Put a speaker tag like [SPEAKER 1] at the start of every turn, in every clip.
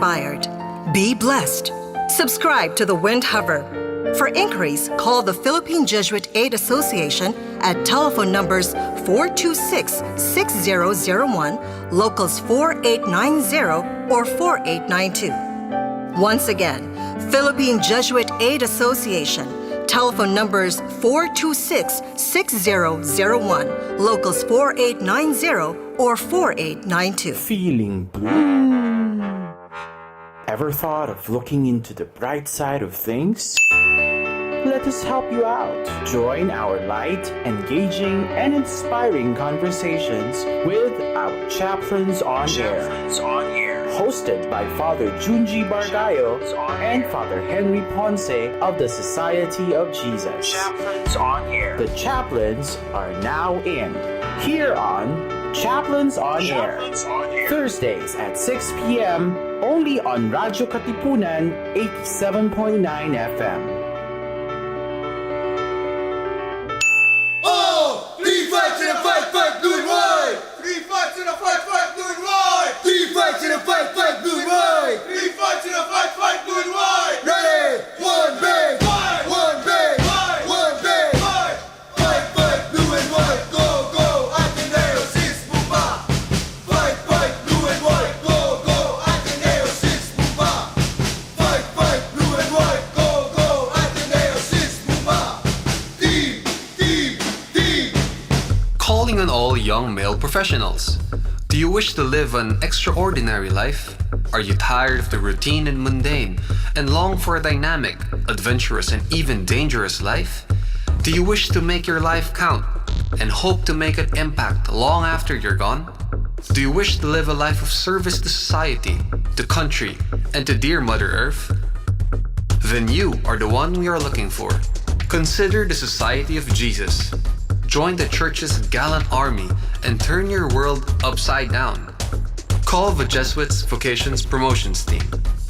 [SPEAKER 1] inspired. Be blessed. Subscribe to The Wind Hover. For inquiries, call the Philippine Jesuit Aid Association at telephone numbers 426-6001, locals 4890 or 4892. Once again, Philippine Jesuit Aid Association, telephone numbers 426-6001, locals 4890 or 4892.
[SPEAKER 2] Feeling blue? Ever thought of looking into the bright side of things? Let us help you out. Join our light, engaging, and inspiring conversations with our Chaplains on Air. Hosted by Father Junji Bargayo and Father Henry Ponce of the Society of Jesus. Chaplains on Air. The chaplains are now in. Here on Chaplains on Air. Thursdays at 6 p.m. only on Radyo Katipunan 87.9 FM.
[SPEAKER 3] Three fights in a fight, doing right. Three fights in a fight, doing right. Three fights in a fight, doing right. Three fights in a fight, doing right. Ready? One bang, fight. One bang, fight. One bang, fight. Fight, doing right. Go, go. Ateneo sis bumba. Fight, doing right. Go, go. Ateneo sis bumba. Fight, doing right. Go, go. Ateneo sis bumba. Team.
[SPEAKER 4] Calling on all young male professionals. Do you wish to live an extraordinary life? Are you tired of the routine and mundane and long for a dynamic, adventurous, and even dangerous life? Do you wish to make your life count and hope to make an impact long after you're gone? Do you wish to live a life of service to society, to country, and to dear Mother Earth? Then you are the one we are looking for. Consider the Society of Jesus. Join the Church's gallant army and turn your world upside down. Call the Jesuits Vocations Promotions Team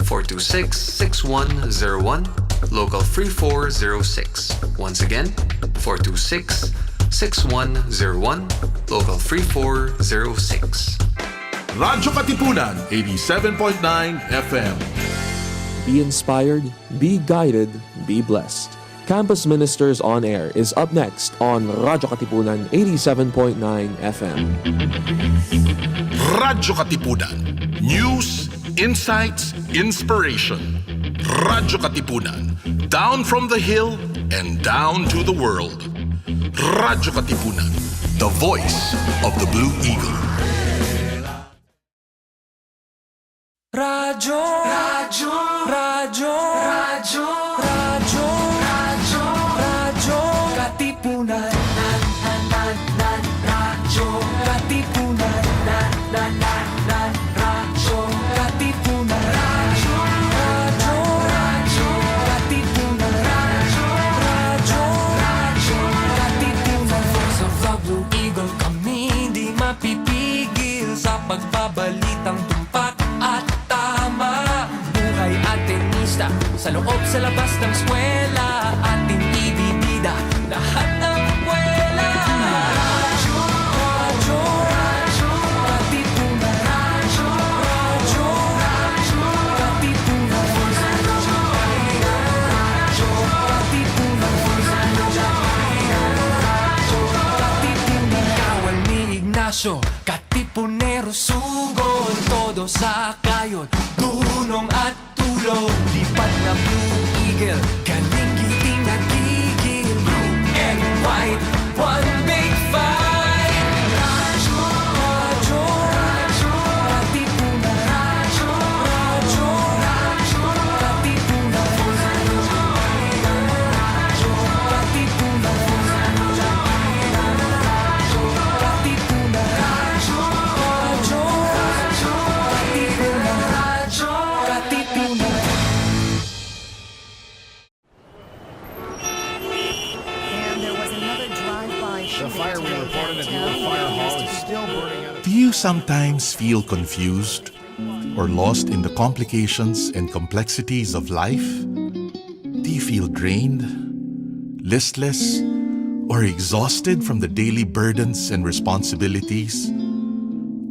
[SPEAKER 4] 426-6101, local 3406. Once again, 426-6101, local 3406.
[SPEAKER 5] Radyo Katipunan 87.9 FM.
[SPEAKER 6] Be inspired, be guided, be blessed. Campus Ministers on Air is up next on Radyo Katipunan 87.9 FM.
[SPEAKER 5] Radyo Katipunan. News, insights, inspiration. Radyo Katipunan. Down from the hill and down to the world. Radyo Katipunan. The voice of the Blue Eagle.
[SPEAKER 7] Radyo, Radyo, Radyo, Radyo, Radyo, Radyo, Radyo Katipunan. Radyo Katipunan. Radyo Katipunan. Radyo, Radyo, Radyo Katipunan. Radyo, Radyo, Radyo Katipunan. Voice of the Blue Eagle, kami di mapipigil sa pagbabalitang tumpak at tama. Buhay atenista, sa loob sa labas ng eskwela, ating ibibida lahat ng kwela. Radyo, Radyo, Radyo Katipunan. Radyo, Radyo, Radyo Katipunan. Radyo Katipunan. Radyo Katipunan. Kawal ni Ignacio, Katipunero sugod, todo sa kayon, tulong at tulong. Lipat na Blue Eagle, galing giting nagigil. Blue and white, one big fight. Radyo, Radyo, Radyo Katipunan. Radyo, Radyo, Radyo Katipunan. Radyo Katipunan. Radyo Katipunan. Radyo, Radyo, Radyo Katipunan. Radyo Katipunan.
[SPEAKER 8] And there was another drive-by shooting. The fire we reported at the old fire hall is still burning out.
[SPEAKER 5] Do you sometimes feel confused or lost in the complications and complexities of life? Do you feel drained, listless, or exhausted from the daily burdens and responsibilities?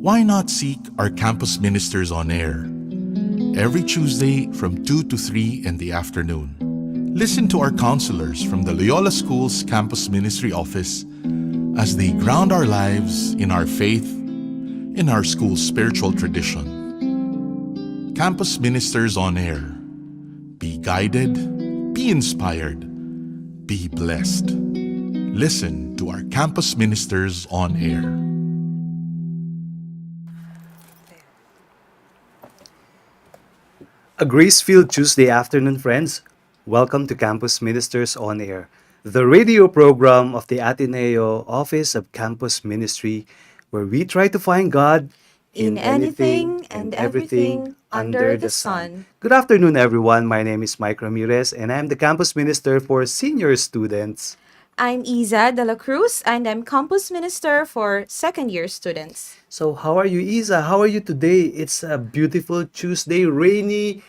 [SPEAKER 5] Why not seek our campus ministers on air? every Tuesday from 2 to 3 in the afternoon. Listen to our counselors from the Loyola School's Campus Ministry Office as they ground our lives in our faith, in our school's spiritual tradition. Campus Ministers on Air. Be guided, be inspired, be blessed. Listen to our Campus Ministers on Air.
[SPEAKER 9] A grace-filled Tuesday afternoon, friends. Welcome to Campus Ministers on Air, the radio program of the Ateneo Office of Campus Ministry, where we try to find God
[SPEAKER 10] in anything and everything under the sun.
[SPEAKER 9] Good afternoon, everyone. My name is Mike Ramirez, and I'm the Campus Minister for Senior Students.
[SPEAKER 10] I'm Isa de la Cruz, and I'm Campus Minister for second-year students.
[SPEAKER 9] So, how are you, Isa? How are you today? It's a beautiful Tuesday, rainy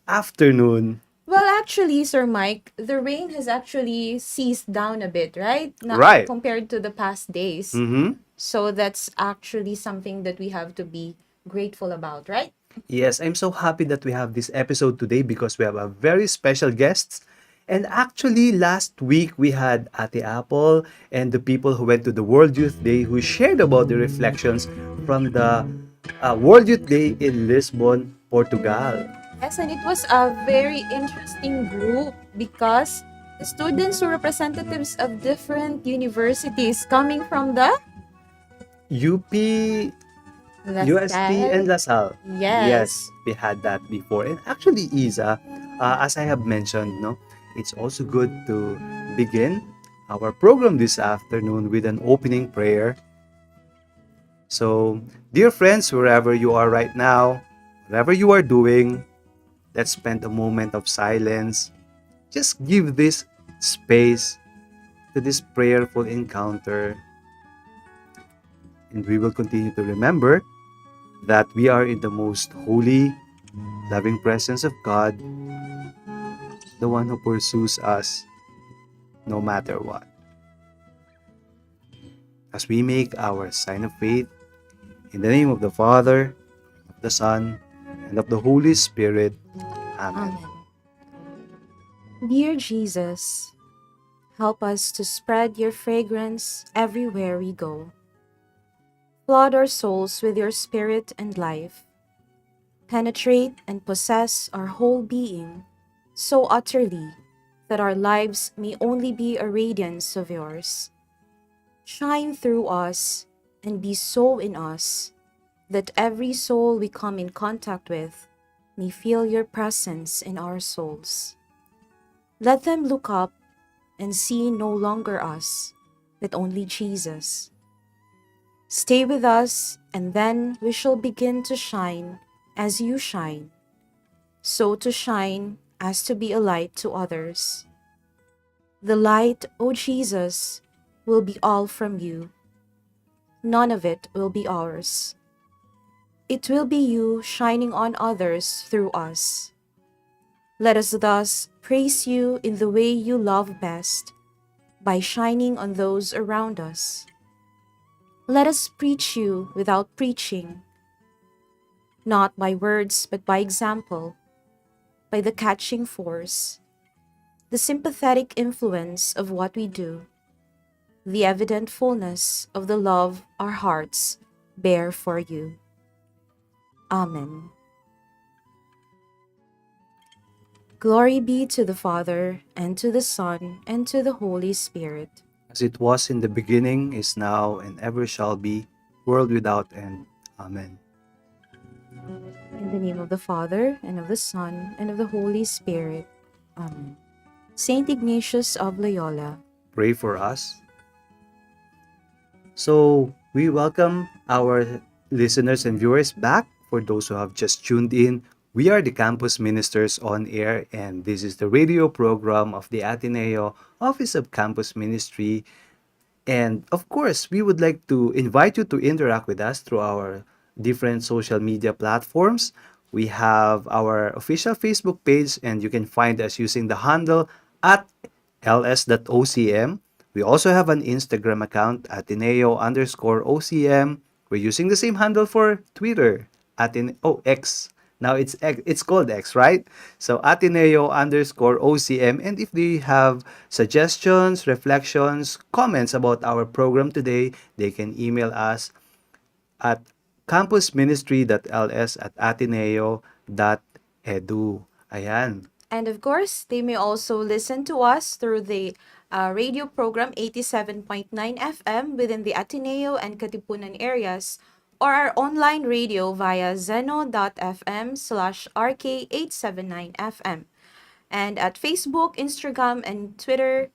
[SPEAKER 9] afternoon.
[SPEAKER 10] Well, actually, Sir Mike, the rain has actually ceased down a bit, right? Not
[SPEAKER 9] Right.
[SPEAKER 10] compared to the past days.
[SPEAKER 9] Mm-hmm.
[SPEAKER 10] So that's actually something that we have to be grateful about, right?
[SPEAKER 9] Yes, I'm so happy that we have this episode today because we have a very special guest. And actually, last week we had Ate Apple and the people who went to the World Youth Day who shared about the reflections from the World Youth Day in Lisbon, Portugal.
[SPEAKER 10] Yes, and it was a very interesting group because the students were representatives of different universities coming from the
[SPEAKER 9] UP, UST, and LaSalle.
[SPEAKER 10] Yes.
[SPEAKER 9] We had that before. And actually, Isa, as I have mentioned, no, it's also good to begin our program this afternoon with an opening prayer. So, dear friends, wherever you are right now, whatever you are doing, let's spend a moment of silence. Just give this space to this prayerful encounter. And we will continue to remember that we are in the most holy, loving presence of God, the one who pursues us no matter what. As we make our sign of faith, in the name of the Father, of the Son, and of the Holy Spirit. Amen.
[SPEAKER 10] Amen. Dear Jesus, help us to spread your fragrance everywhere we go. Flood our souls with your spirit and life. Penetrate and possess our whole being so utterly that our lives may only be a radiance of yours. Shine through us and be so in us that every soul we come in contact with may feel your presence in our souls. Let them look up and see no longer us, but only Jesus. Stay with us, and then we shall begin to shine as you shine, so to shine as to be a light to others. The light, O Jesus, will be all from you. None of it will be ours. It will be you shining on others through us. Let us thus praise you in the way you love best, by shining on those around us. Let us preach you without preaching, not by words but by example, by the catching force, the sympathetic influence of what we do, the evident fullness of the love our hearts bear for you. Amen. Glory be to the Father, and to the Son, and to the Holy Spirit.
[SPEAKER 9] As it was in the beginning, is now, and ever shall be, world without end. Amen.
[SPEAKER 10] In the name of the Father, and of the Son, and of the Holy Spirit. Amen. Saint Ignatius of Loyola,
[SPEAKER 9] Pray for us. So, we welcome our listeners and viewers back. For those who have just tuned in, we are the Campus Ministers on Air, and this is the radio program of the Ateneo Office of Campus Ministry. And of course, we would like to invite you to interact with us through our different social media platforms. We have our official Facebook page, and you can find us using the handle at ls.ocm. We also have an Instagram account, Ateneo_OCM. We're using the same handle for Twitter, X, Now it's called X, right? So Ateneo underscore OCM. And if they have suggestions, reflections, comments about our program today, they can email us at campusministry.ls@ateneo.edu. Ayan.
[SPEAKER 10] And of course, they may also listen to us through the radio program 87.9 FM within the Ateneo and Katipunan areas, or our online radio via zeno.fm/rk879fm, and at Facebook, Instagram, and Twitter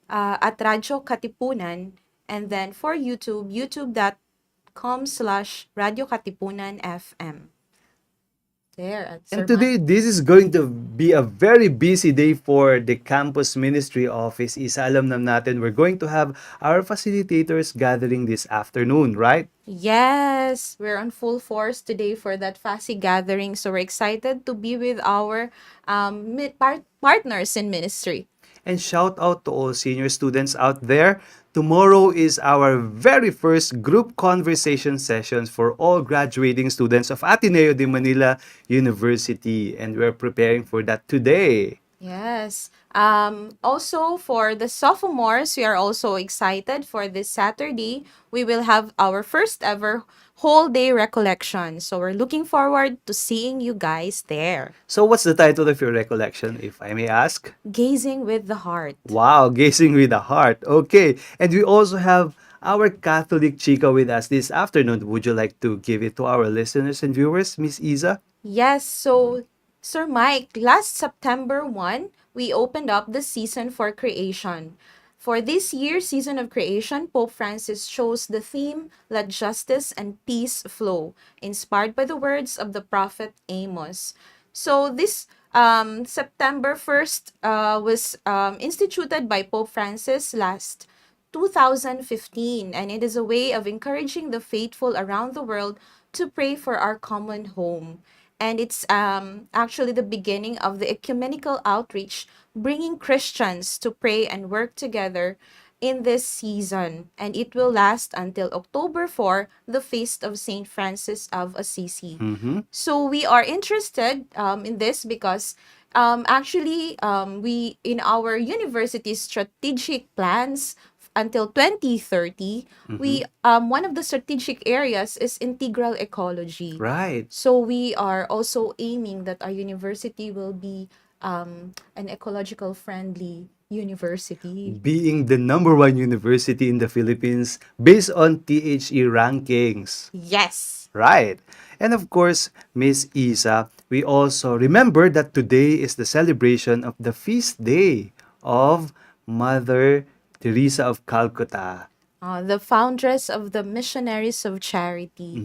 [SPEAKER 10] at Radyo Katipunan, and then for YouTube, youtube.com/Radyo Katipunan FM. There, at
[SPEAKER 9] And
[SPEAKER 10] Sir
[SPEAKER 9] today,
[SPEAKER 10] Mike.
[SPEAKER 9] this is going to be a very busy day for the campus ministry office. Isa alam na natin, we're going to have our facilitators gathering this afternoon, right?
[SPEAKER 10] Yes, we're on full force today for that FASI gathering. So we're excited to be with our partners in ministry.
[SPEAKER 9] And shout out to all senior students out there. Tomorrow is our very first group conversation sessions for all graduating students of Ateneo de Manila University. And we're preparing for that today.
[SPEAKER 10] Yes. Also, for the sophomores, we are also excited for this Saturday. We will have our first ever whole day recollection. So we're looking forward to seeing you guys there.
[SPEAKER 9] So what's the title of your recollection, if I may ask?
[SPEAKER 10] Gazing with the heart.
[SPEAKER 9] Wow, gazing with the heart. Okay. And we also have our Catholic Chica with us this afternoon. Would you like to give it to our listeners and viewers, Miss Isa?
[SPEAKER 10] Yes, so Sir Mike, last September 1, we opened up the season for creation. For this year's season of creation, Pope Francis chose the theme, Let Justice and Peace Flow, inspired by the words of the prophet Amos. So this September 1st was instituted by Pope Francis last 2015, and it is a way of encouraging the faithful around the world to pray for our common home. And it's actually the beginning of the ecumenical outreach, bringing Christians to pray and work together in this season. And it will last until October 4, the feast of Saint Francis of Assisi. So we are interested in this because we in our university strategic plans until 2030, we one of the strategic areas is integral ecology.
[SPEAKER 9] Right.
[SPEAKER 10] So we are also aiming that our university will be an ecological friendly university.
[SPEAKER 9] Being the number one university in the Philippines based on THE rankings.
[SPEAKER 10] Yes.
[SPEAKER 9] Right. And of course, Miss Isa, we also remember that today is the celebration of the feast day of Mother Teresa of Calcutta.
[SPEAKER 10] The foundress of the Missionaries of Charity.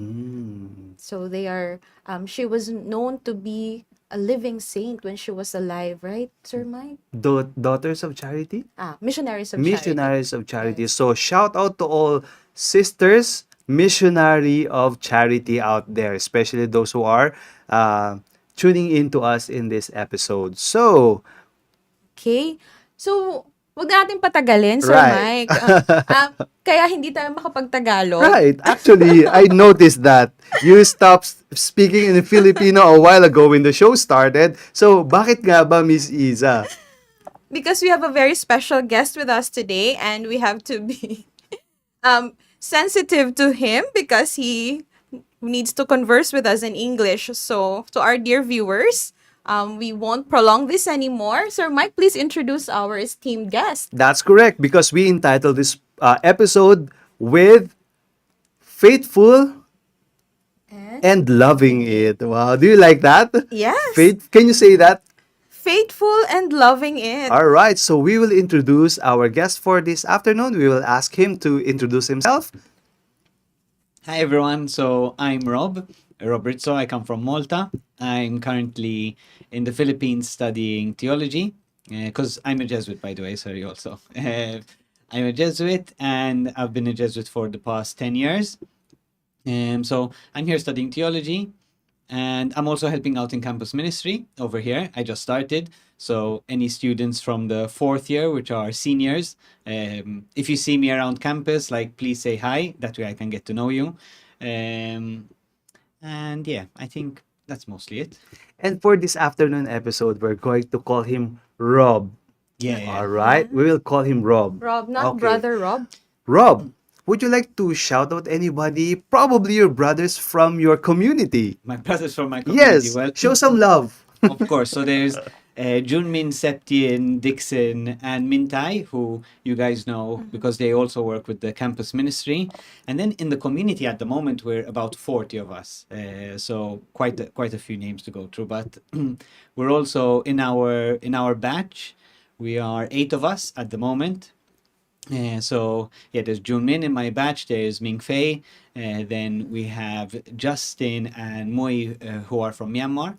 [SPEAKER 10] So they are, she was known to be a living saint when she was alive, right, Sir Mike?
[SPEAKER 9] Daughters of Charity?
[SPEAKER 10] Missionaries of Charity.
[SPEAKER 9] Missionaries of Charity.
[SPEAKER 10] Yes.
[SPEAKER 9] So shout out to all sisters, missionary of charity out there, especially those who are tuning in to us in this episode. So,
[SPEAKER 10] Okay. So, wag natin patagalin, Sir
[SPEAKER 9] Right.
[SPEAKER 10] Mike. Kaya hindi tayo makapagtagalog.
[SPEAKER 9] right, actually, I noticed that you stopped speaking in Filipino a while ago when the show started. So, bakit nga ba, Miss Isa?
[SPEAKER 10] Because we have a very special guest with us today and we have to be sensitive to him because he needs to converse with us in English. So, to our dear viewers, we won't prolong this anymore. Sir Mike, please introduce our esteemed guest.
[SPEAKER 9] That's correct because we entitled this episode with Faithful and Loving It. Wow, do you like that?
[SPEAKER 10] Yes.
[SPEAKER 9] Can you say that?
[SPEAKER 10] Faithful and loving it.
[SPEAKER 9] All right, so we will introduce our guest for this afternoon. We will ask him to introduce himself.
[SPEAKER 11] Hi everyone, so I'm Roberto. I come from Malta. I'm currently in the Philippines studying theology because I'm a Jesuit, by the way. Sorry, also. I'm a Jesuit and I've been a Jesuit for the past 10 years. So I'm here studying theology and I'm also helping out in campus ministry over here. I just started. So any students from the fourth year, which are seniors, if you see me around campus, like please say hi. That way I can get to know you. And yeah, I think that's mostly it.
[SPEAKER 9] And for this afternoon episode, we're going to call him Rob.
[SPEAKER 11] Yeah.
[SPEAKER 9] All right, we will call him Rob.
[SPEAKER 10] Rob, not
[SPEAKER 9] Okay.
[SPEAKER 10] brother Rob.
[SPEAKER 9] Rob, would you like to shout out anybody? Probably your brothers from your community.
[SPEAKER 11] My brothers from my community.
[SPEAKER 9] Yes,
[SPEAKER 11] Well,
[SPEAKER 9] show some love.
[SPEAKER 11] of course. So there's Junmin, Septien, Dixon, and Mintai, who you guys know because they also work with the campus ministry. And then in the community at the moment, we're about 40 of us. So quite a few names to go through. But we're also in our batch. We are 8 of us at the moment. So yeah, there's Junmin in my batch. There's Mingfei. Then we have Justin and Mui, who are from Myanmar.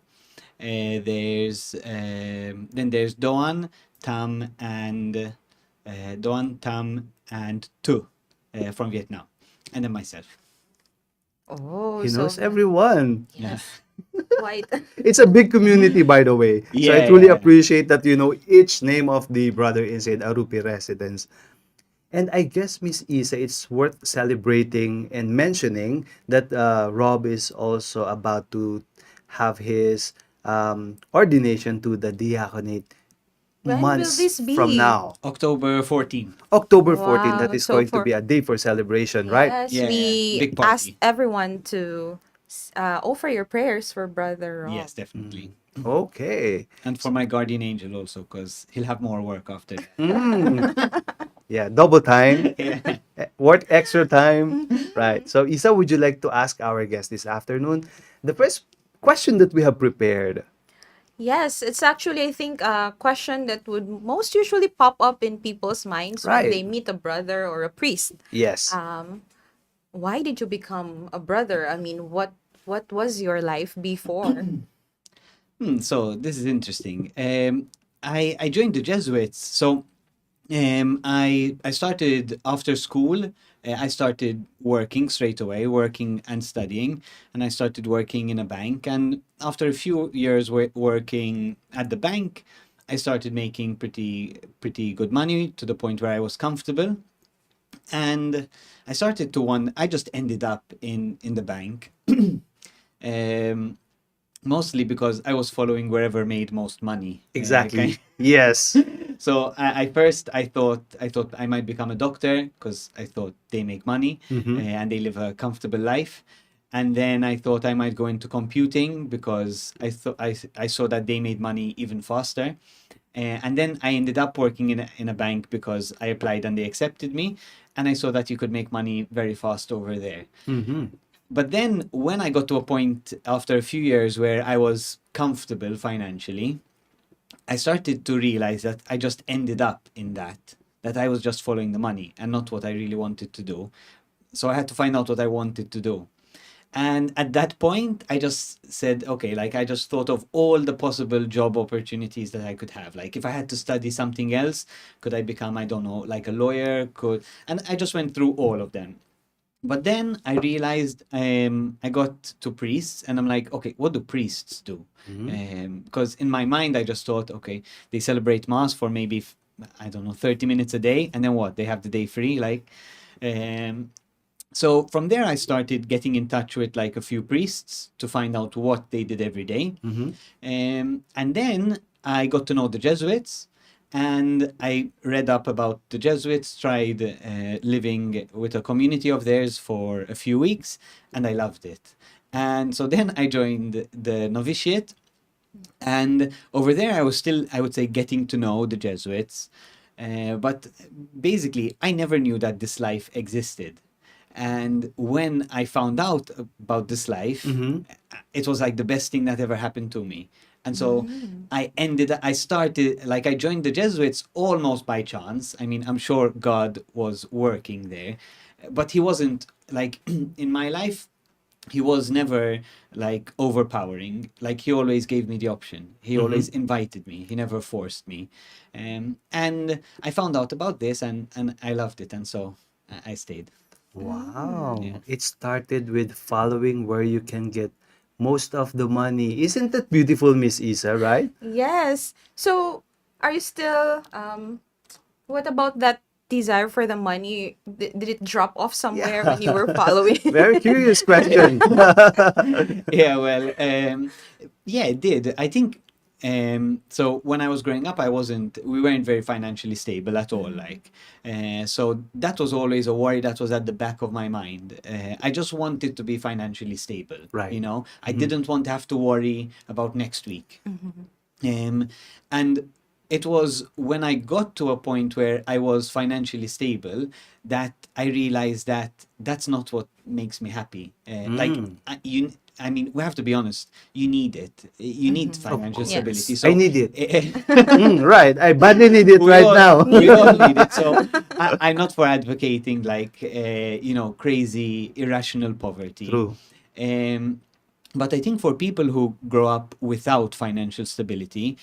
[SPEAKER 11] There's Doan, Tam, and Tu from Vietnam, and then myself.
[SPEAKER 10] Oh,
[SPEAKER 9] He
[SPEAKER 10] so
[SPEAKER 9] knows everyone.
[SPEAKER 11] Yeah.
[SPEAKER 10] quite.
[SPEAKER 9] It's a big community, by the way. So I
[SPEAKER 11] Yeah,
[SPEAKER 9] truly
[SPEAKER 11] yeah.
[SPEAKER 9] appreciate that you know each name of the brother inside Arupi residence. And I guess, Miss Isa, it's worth celebrating and mentioning that Rob is also about to have his ordination to the diaconate
[SPEAKER 10] When will
[SPEAKER 9] months
[SPEAKER 10] this be?
[SPEAKER 9] from now.
[SPEAKER 11] October 14.
[SPEAKER 9] October 14, that
[SPEAKER 10] Wow,
[SPEAKER 9] is
[SPEAKER 10] so
[SPEAKER 9] going to
[SPEAKER 10] for-
[SPEAKER 9] be a day for celebration, right?
[SPEAKER 10] Yes,
[SPEAKER 11] Yeah,
[SPEAKER 10] we
[SPEAKER 11] big party.
[SPEAKER 10] asked everyone to offer your prayers for brother Rob.
[SPEAKER 11] Yes, definitely.
[SPEAKER 9] Okay.
[SPEAKER 11] And for my guardian angel also, because he'll have more work after that.
[SPEAKER 9] Yeah, double time.
[SPEAKER 11] Yeah.
[SPEAKER 9] Work extra time. Right. So, Isa, would you like to ask our guest this afternoon the first question that we have prepared?
[SPEAKER 10] Yes, it's actually, I think, a question that would most usually pop up in people's minds
[SPEAKER 9] Right.
[SPEAKER 10] when they meet a brother or a priest.
[SPEAKER 9] Yes.
[SPEAKER 10] Why did you become a brother? I mean, what was your life before?
[SPEAKER 11] So this is interesting. I joined the Jesuits. So I started after school. I started working straight away, working and studying, and I started working in a bank. And after a few years working at the bank, I started making pretty good money to the point where I was comfortable. And I started to I just ended up in the bank. Mostly because I was following wherever made most money.
[SPEAKER 9] Exactly. Yes.
[SPEAKER 11] So I first I thought I might become a doctor because I thought they make money and they live a comfortable life. And then I thought I might go into computing because I saw that they made money even faster. And then I ended up working in a bank because I applied and they accepted me, and I saw that you could make money very fast over there. But then when I got to a point after a few years where I was comfortable financially, I started to realize that I just ended up in that I was just following the money and not what I really wanted to do. So I had to find out what I wanted to do. And at that point, I just said, okay, like I just thought of all the possible job opportunities that I could have. Like if I had to study something else, could I become, I don't know, like a lawyer? And I just went through all of them. But then I realized I got to priests and I'm like, okay, what do priests do? Because in my mind, I just thought, okay, they celebrate mass for maybe, I don't know, 30 minutes a day. And then what? They have the day free. So from there, I started getting in touch with like a few priests to find out what they did every day. And then I got to know the Jesuits. And I read up about the Jesuits, tried living with a community of theirs for a few weeks, and I loved it. And so then I joined the novitiate, and over there I was still, I would say, getting to know the Jesuits. But basically, I never knew that this life existed. And when I found out about this life, it was like the best thing that ever happened to me. And so I joined the Jesuits almost by chance. I mean, I'm sure God was working there, but he wasn't like in my life. He was never like overpowering. Like he always gave me the option. He always invited me. He never forced me. And I found out about this and I loved it. And so I stayed.
[SPEAKER 9] Wow.
[SPEAKER 11] Yeah.
[SPEAKER 9] It started with following where you can get most of the money. Isn't that beautiful, Miss Isa, right?
[SPEAKER 10] Yes. So, are you still what about that desire for the money, did it drop off somewhere when you were following?
[SPEAKER 9] Very curious question.
[SPEAKER 11] Yeah, well, yeah, it did. I think so. When I was growing up, we weren't very financially stable at all. Like, so that was always a worry that was at the back of my mind. I just wanted to be financially stable.
[SPEAKER 9] Right.
[SPEAKER 11] You know, I didn't want to have to worry about next week. And it was when I got to a point where I was financially stable that I realized that that's not what makes me happy. I mean, we have to be honest. You need it. You need financial
[SPEAKER 10] Yes.
[SPEAKER 11] stability. So
[SPEAKER 9] I need it. Right. I badly need it
[SPEAKER 11] we
[SPEAKER 9] right
[SPEAKER 11] all,
[SPEAKER 9] now.
[SPEAKER 11] we all need it. So I'm not for advocating like crazy irrational poverty.
[SPEAKER 9] True.
[SPEAKER 11] But I think for people who grow up without financial stability,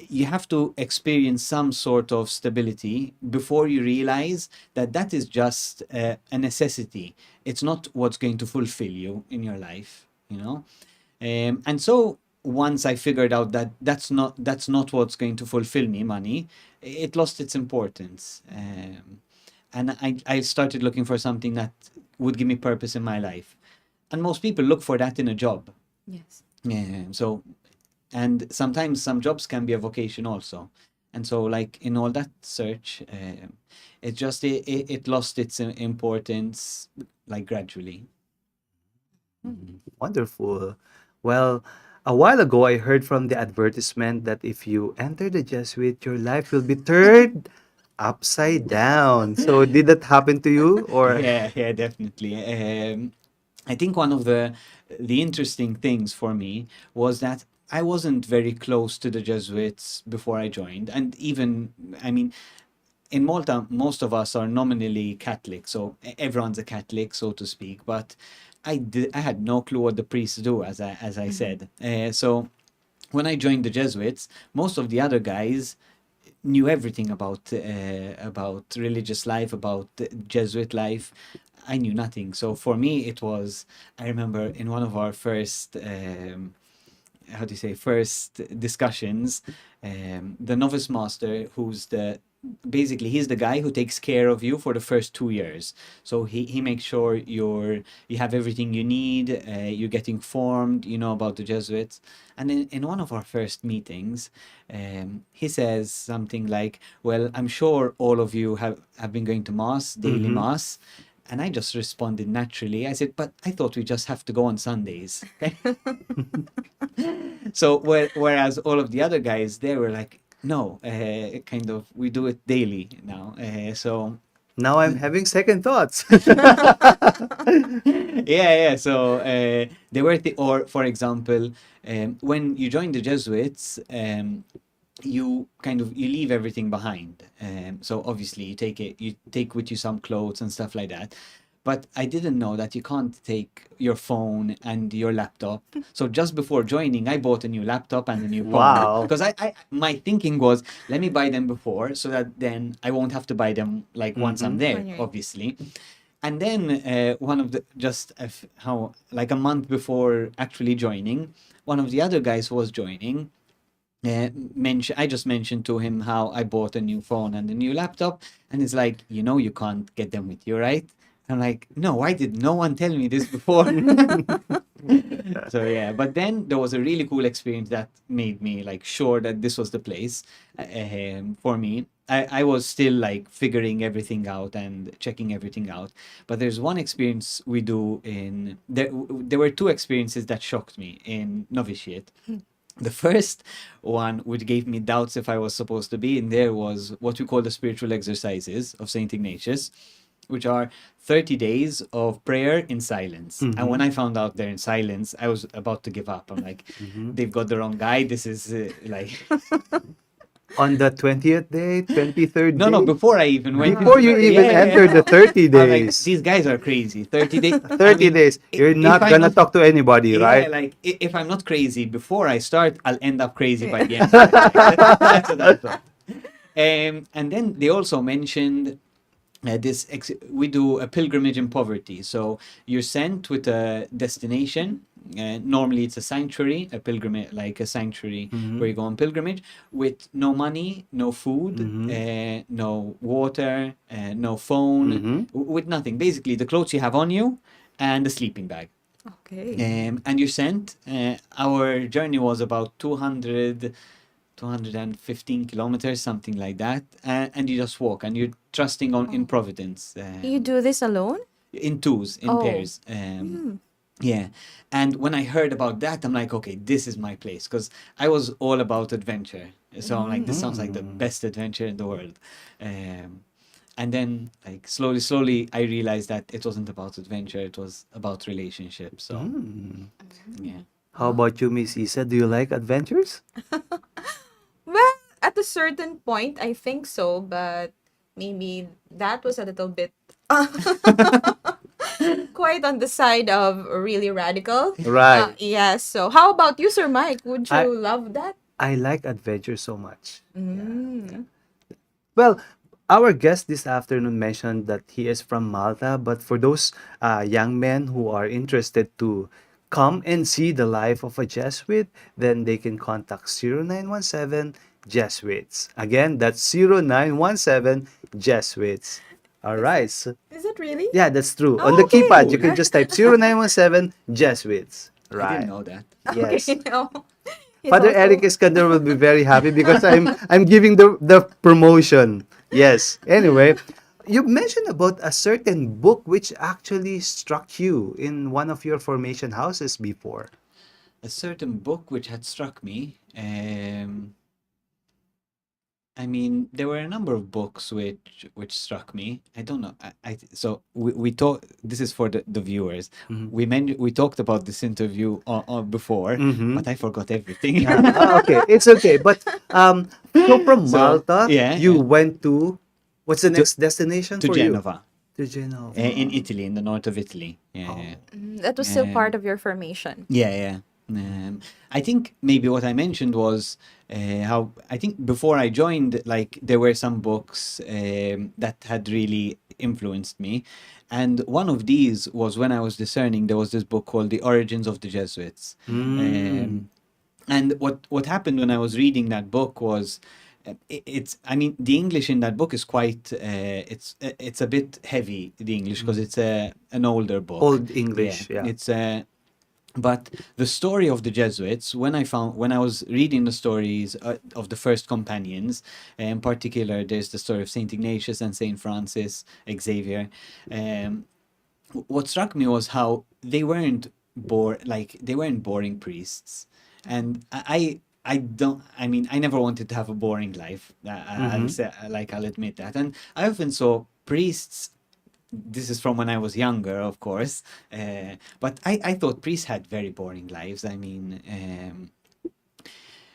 [SPEAKER 11] you have to experience some sort of stability before you realize that that is just a necessity. It's not what's going to fulfill you in your life, you know. And so once I figured out that that's not what's going to fulfill me, money, it lost its importance. And I started looking for something that would give me purpose in my life. And most people look for that in a job.
[SPEAKER 10] Yes.
[SPEAKER 11] So, and sometimes some jobs can be a vocation also. And so, like in all that search, it lost its importance like gradually.
[SPEAKER 9] Wonderful. Well, a while ago, I heard from the advertisement that if you enter the Jesuit, your life will be turned upside down. So, did that happen to you, or?
[SPEAKER 11] Yeah, definitely. I think one of the interesting things for me was that I wasn't very close to the Jesuits before I joined, and even I mean, in Malta, most of us are nominally Catholic, so everyone's a Catholic, so to speak. But I had no clue what the priests do, as I said. So when I joined the Jesuits, most of the other guys knew everything about religious life, about Jesuit life. I knew nothing. So for me, it was. I remember in one of our first. How do you say, first discussions, the novice master, basically he's the guy who takes care of you for the first 2 years. So he makes sure you have everything you need, you're getting formed, you know about the Jesuits. And in one of our first meetings, he says something like, well, I'm sure all of you have been going to mass, daily mass. And I just responded naturally. I said, but I thought we just have to go on Sundays. So whereas all of the other guys, they were like, no, kind of, we do it daily now. So
[SPEAKER 9] Now I'm having second thoughts.
[SPEAKER 11] yeah. So they were, or for example, when you join the Jesuits, you leave everything behind. So obviously you take with you some clothes and stuff like that. But I didn't know that you can't take your phone and your laptop. So just before joining, I bought a new laptop and a new phone.
[SPEAKER 9] Wow.
[SPEAKER 11] Because my thinking was, let me buy them before so that then I won't have to buy them like once I'm there, obviously. And then like a month before actually joining, one of the other guys who was joining, I just mentioned to him how I bought a new phone and a new laptop, and he's like, you can't get them with you, right? I'm like, no, why did no one tell me this before? So yeah, but then there was a really cool experience that made me like sure that this was the place for me. I was still like figuring everything out and checking everything out, but there's one experience we do there were two experiences that shocked me in novitiate. The first one, which gave me doubts if I was supposed to be in there, was what we call the spiritual exercises of Saint Ignatius, which are 30 days of prayer in silence. And when I found out they're in silence, I was about to give up. I'm like, they've got the wrong guy. This is like...
[SPEAKER 9] On the 20th day, 23rd day?
[SPEAKER 11] No, before I even went.
[SPEAKER 9] Before you even entered the 30 days.
[SPEAKER 11] Like, these guys are crazy. 30 days.
[SPEAKER 9] 30 days. You're not going to talk to anybody, right?
[SPEAKER 11] Like, if I'm not crazy before I start, I'll end up crazy by the end. That's what I thought. And then they also mentioned we do a pilgrimage in poverty. So you're sent with a destination Normally, it's a sanctuary, a pilgrimage, like a sanctuary where you go on pilgrimage with no money, no food, no water, no phone, with nothing. Basically, the clothes you have on you and the sleeping bag.
[SPEAKER 10] Okay.
[SPEAKER 11] And you're sent. Our journey was about 215 kilometers, something like that. And you just walk and you're trusting on in providence.
[SPEAKER 10] You do this alone?
[SPEAKER 11] In twos, in
[SPEAKER 10] Oh.
[SPEAKER 11] pairs. Yeah. And when I heard about that, I'm like, okay, this is my place. Because I was all about adventure. So I'm like, this sounds like the best adventure in the world. And then, like, slowly, I realized that it wasn't about adventure, it was about relationships. So, yeah.
[SPEAKER 9] How about you, Miss Isa? Do you like adventures?
[SPEAKER 10] Well, at a certain point, I think so, but maybe that was a little bit quite on the side of really radical.
[SPEAKER 9] Right.
[SPEAKER 10] Yes. So, how about you, Sir Mike? Would you
[SPEAKER 9] I-
[SPEAKER 10] love that?
[SPEAKER 9] I like adventure so much.
[SPEAKER 10] Mm.
[SPEAKER 9] Well, our guest this afternoon mentioned that he is from Malta, but for those young men who are interested to come and see the life of a Jesuit, then they can contact 0917 Jesuits. Again, that's 0917 Jesuits. All right. So,
[SPEAKER 10] Is it really?
[SPEAKER 9] yeah, that's true.
[SPEAKER 10] Oh,
[SPEAKER 9] On the
[SPEAKER 10] okay.
[SPEAKER 9] keypad, you can just type 0917 Jesuits.
[SPEAKER 11] I
[SPEAKER 9] Right.
[SPEAKER 11] didn't know that.
[SPEAKER 9] Yes.
[SPEAKER 10] Okay, no. He's
[SPEAKER 9] Father
[SPEAKER 10] also-
[SPEAKER 9] Eric Iskander will be very happy because I'm giving the promotion. Yes. Anyway, you mentioned about a certain book which actually struck you in one of your formation houses before.
[SPEAKER 11] A certain book which had struck me. I mean, there were a number of books which struck me. I don't know. So we talk. This is for the viewers. We talked about this interview before, but I forgot everything.
[SPEAKER 9] Okay, it's okay. But so from
[SPEAKER 11] So,
[SPEAKER 9] Malta,
[SPEAKER 11] yeah,
[SPEAKER 9] you
[SPEAKER 11] yeah.
[SPEAKER 9] went to what's the next destination
[SPEAKER 11] to
[SPEAKER 9] for
[SPEAKER 11] Genova,
[SPEAKER 9] you? To Genova.
[SPEAKER 11] in Italy, in the north of Italy. Yeah,
[SPEAKER 9] Oh.
[SPEAKER 11] yeah.
[SPEAKER 10] That was still
[SPEAKER 11] Um,
[SPEAKER 10] part of your formation.
[SPEAKER 11] Yeah, yeah. I think maybe what I mentioned was how I think before I joined, like there were some books that had really influenced me, and one of these was when I was discerning. There was this book called The Origins of the Jesuits, and what happened when I was reading that book was. It's I mean the English in that book is quite it's a bit heavy, the English, because it's an older book.
[SPEAKER 9] Old English, yeah.
[SPEAKER 11] It's but the story of the Jesuits, when I was reading the stories of the first companions, in particular, there's the story of Saint Ignatius and Saint Francis Xavier. What struck me was how they weren't boring priests, and I don't. I mean, I never wanted to have a boring life. I'll admit that, and I often saw priests. This is from when I was younger, of course, but I thought priests had very boring lives. I mean,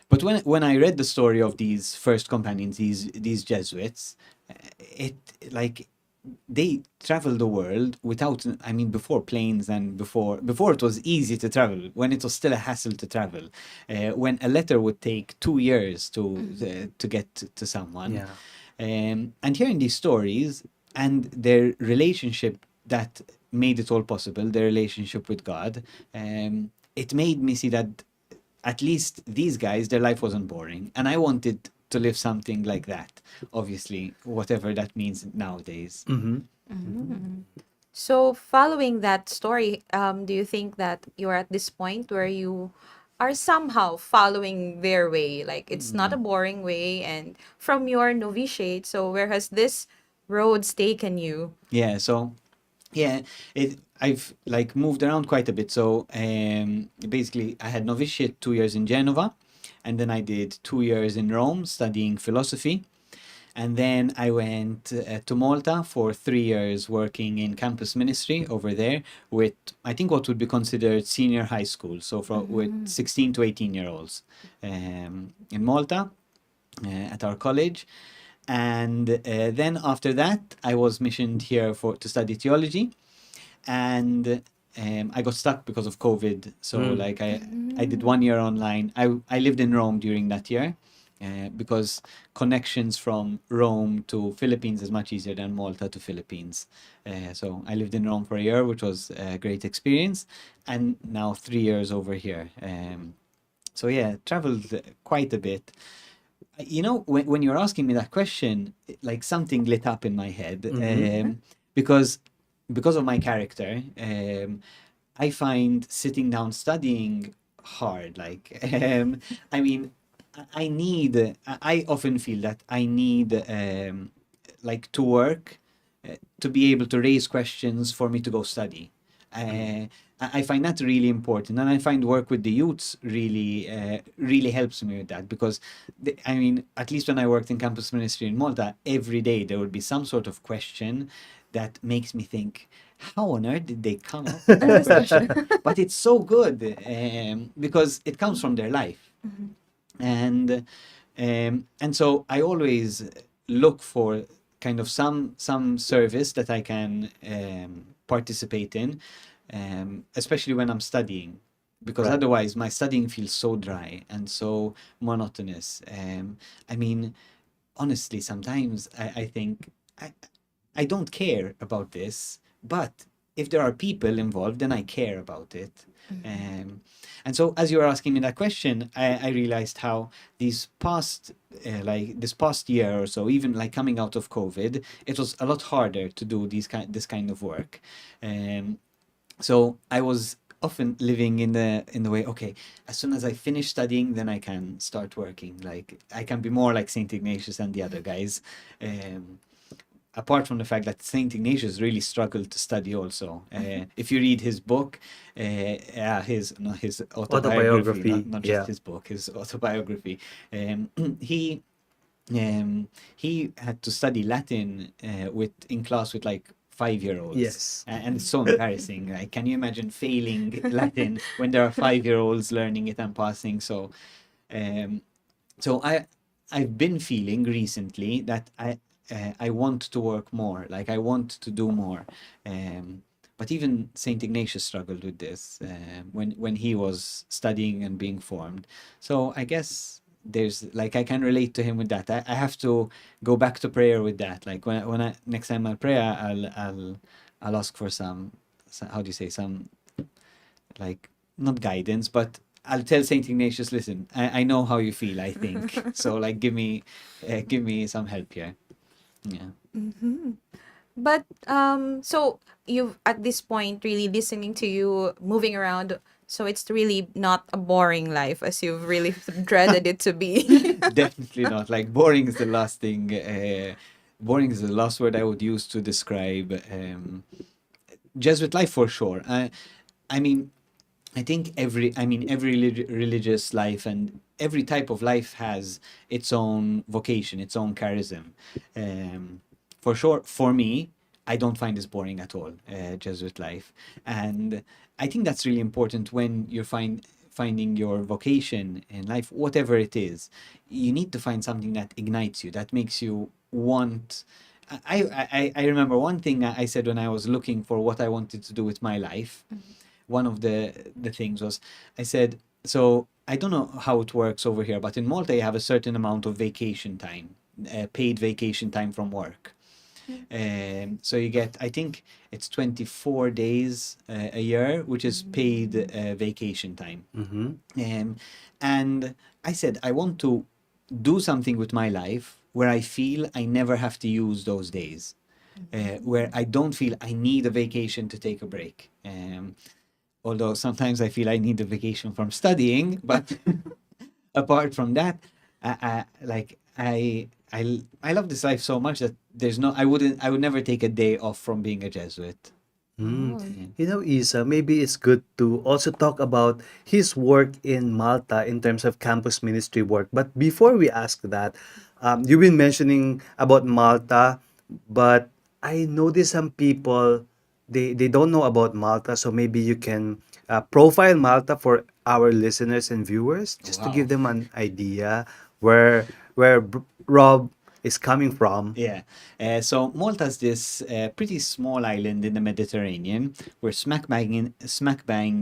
[SPEAKER 11] but when I read the story of these first companions, these Jesuits, it like they traveled the world without, I mean, before planes and before it was easy to travel, when it was still a hassle to travel, when a letter would take 2 years to get to someone.
[SPEAKER 9] Yeah.
[SPEAKER 11] And hearing these stories and their relationship that made it all possible, their relationship with God, it made me see that at least these guys, their life wasn't boring. And I wanted to live something like that, obviously, whatever that means nowadays.
[SPEAKER 10] So, following that story, do you think that you're at this point where you are somehow following their way? Like, it's not a boring way, and from your novitiate, so where has this roads taken you?
[SPEAKER 11] Yeah, so yeah, I've like moved around quite a bit. So basically, I had novitiate 2 years in Genova, and then I did 2 years in Rome studying philosophy. And then I went to Malta for 3 years working in campus ministry over there with, I think, what would be considered senior high school. So with 16 to 18-year-olds in Malta at our college. And then after that, I was missioned here to study theology. And I got stuck because of COVID. So like I did 1 year online. I lived in Rome during that year. because connections from Rome to Philippines is much easier than Malta to Philippines. So I lived in Rome for a year, which was a great experience, and now 3 years over here. So yeah, traveled quite a bit. You know, when you're asking me that question, like something lit up in my head, because of my character. I find sitting down studying hard. Like, I mean, I need. I often feel that I need, like, to work to be able to raise questions for me to go study. I find that really important, and I find work with the youths really helps me with that because, I mean, at least when I worked in campus ministry in Malta, every day there would be some sort of question that makes me think, how on earth did they come up with that question? But it's so good because it comes from their life, and so I always look for kind of some service that I can participate in, especially when I'm studying, because
[SPEAKER 9] Right.
[SPEAKER 11] otherwise my studying feels so dry and so monotonous. I mean, honestly, sometimes I think I don't care about this, but if there are people involved, then I care about it. And so, as you were asking me that question, I realized how this past year or so, even like coming out of COVID, it was a lot harder to do this kind of work. So I was often living in the way, okay, as soon as I finish studying, then I can start working. Like I can be more like Saint Ignatius and the other guys. Apart from the fact that Saint Ignatius really struggled to study also. If you read his book, his autobiography, not just
[SPEAKER 9] Yeah.
[SPEAKER 11] his book, his autobiography, he he had to study Latin in class with like 5-year-olds.
[SPEAKER 9] Yes.
[SPEAKER 11] And it's so embarrassing. Like, can you imagine failing Latin when there are 5-year-olds learning it and passing? So, um, so I've been feeling recently that I want to work more. Like I want to do more. But even Saint Ignatius struggled with this when he was studying and being formed. So I guess there's like I can relate to him with that. I have to go back to prayer with that. Like when I next time I'll pray, I'll ask for some how do you say, some, like, not guidance, but I'll tell Saint Ignatius, listen, I know how you feel, I think. So like give me some help here. Yeah.
[SPEAKER 10] But so you've at this point really listening to you moving around, so it's really not a boring life as you've really dreaded it to be.
[SPEAKER 11] Definitely not. Like boring is the last thing. Boring is the last word I would use to describe Jesuit life for sure. I mean, I think every religious life and every type of life has its own vocation, its own charism. For sure, for me, I don't find this boring at all, Jesuit life, and I think that's really important when you're finding your vocation in life, whatever it is. You need to find something that ignites you, that makes you want. I remember one thing I said when I was looking for what I wanted to do with my life. One of the things was, I said, so I don't know how it works over here, but in Malta you have a certain amount of vacation time, paid vacation time from work. So you get, I think it's 24 days a year, which is paid vacation time. And I said, I want to do something with my life where I feel I never have to use those days, where I don't feel I need a vacation to take a break. Although sometimes I feel I need a vacation from studying, but apart from that, I love this life so much that I would never take a day off from being a Jesuit.
[SPEAKER 9] You know, Isa, maybe it's good to also talk about his work in Malta in terms of campus ministry work. But before we ask that, you've been mentioning about Malta, but I noticed some people they don't know about Malta, so maybe you can profile Malta for our listeners and viewers, just to
[SPEAKER 11] Wow.
[SPEAKER 9] give them an idea where Rob is coming from.
[SPEAKER 11] Yeah. So Malta's this pretty small island in the Mediterranean. We're smack bang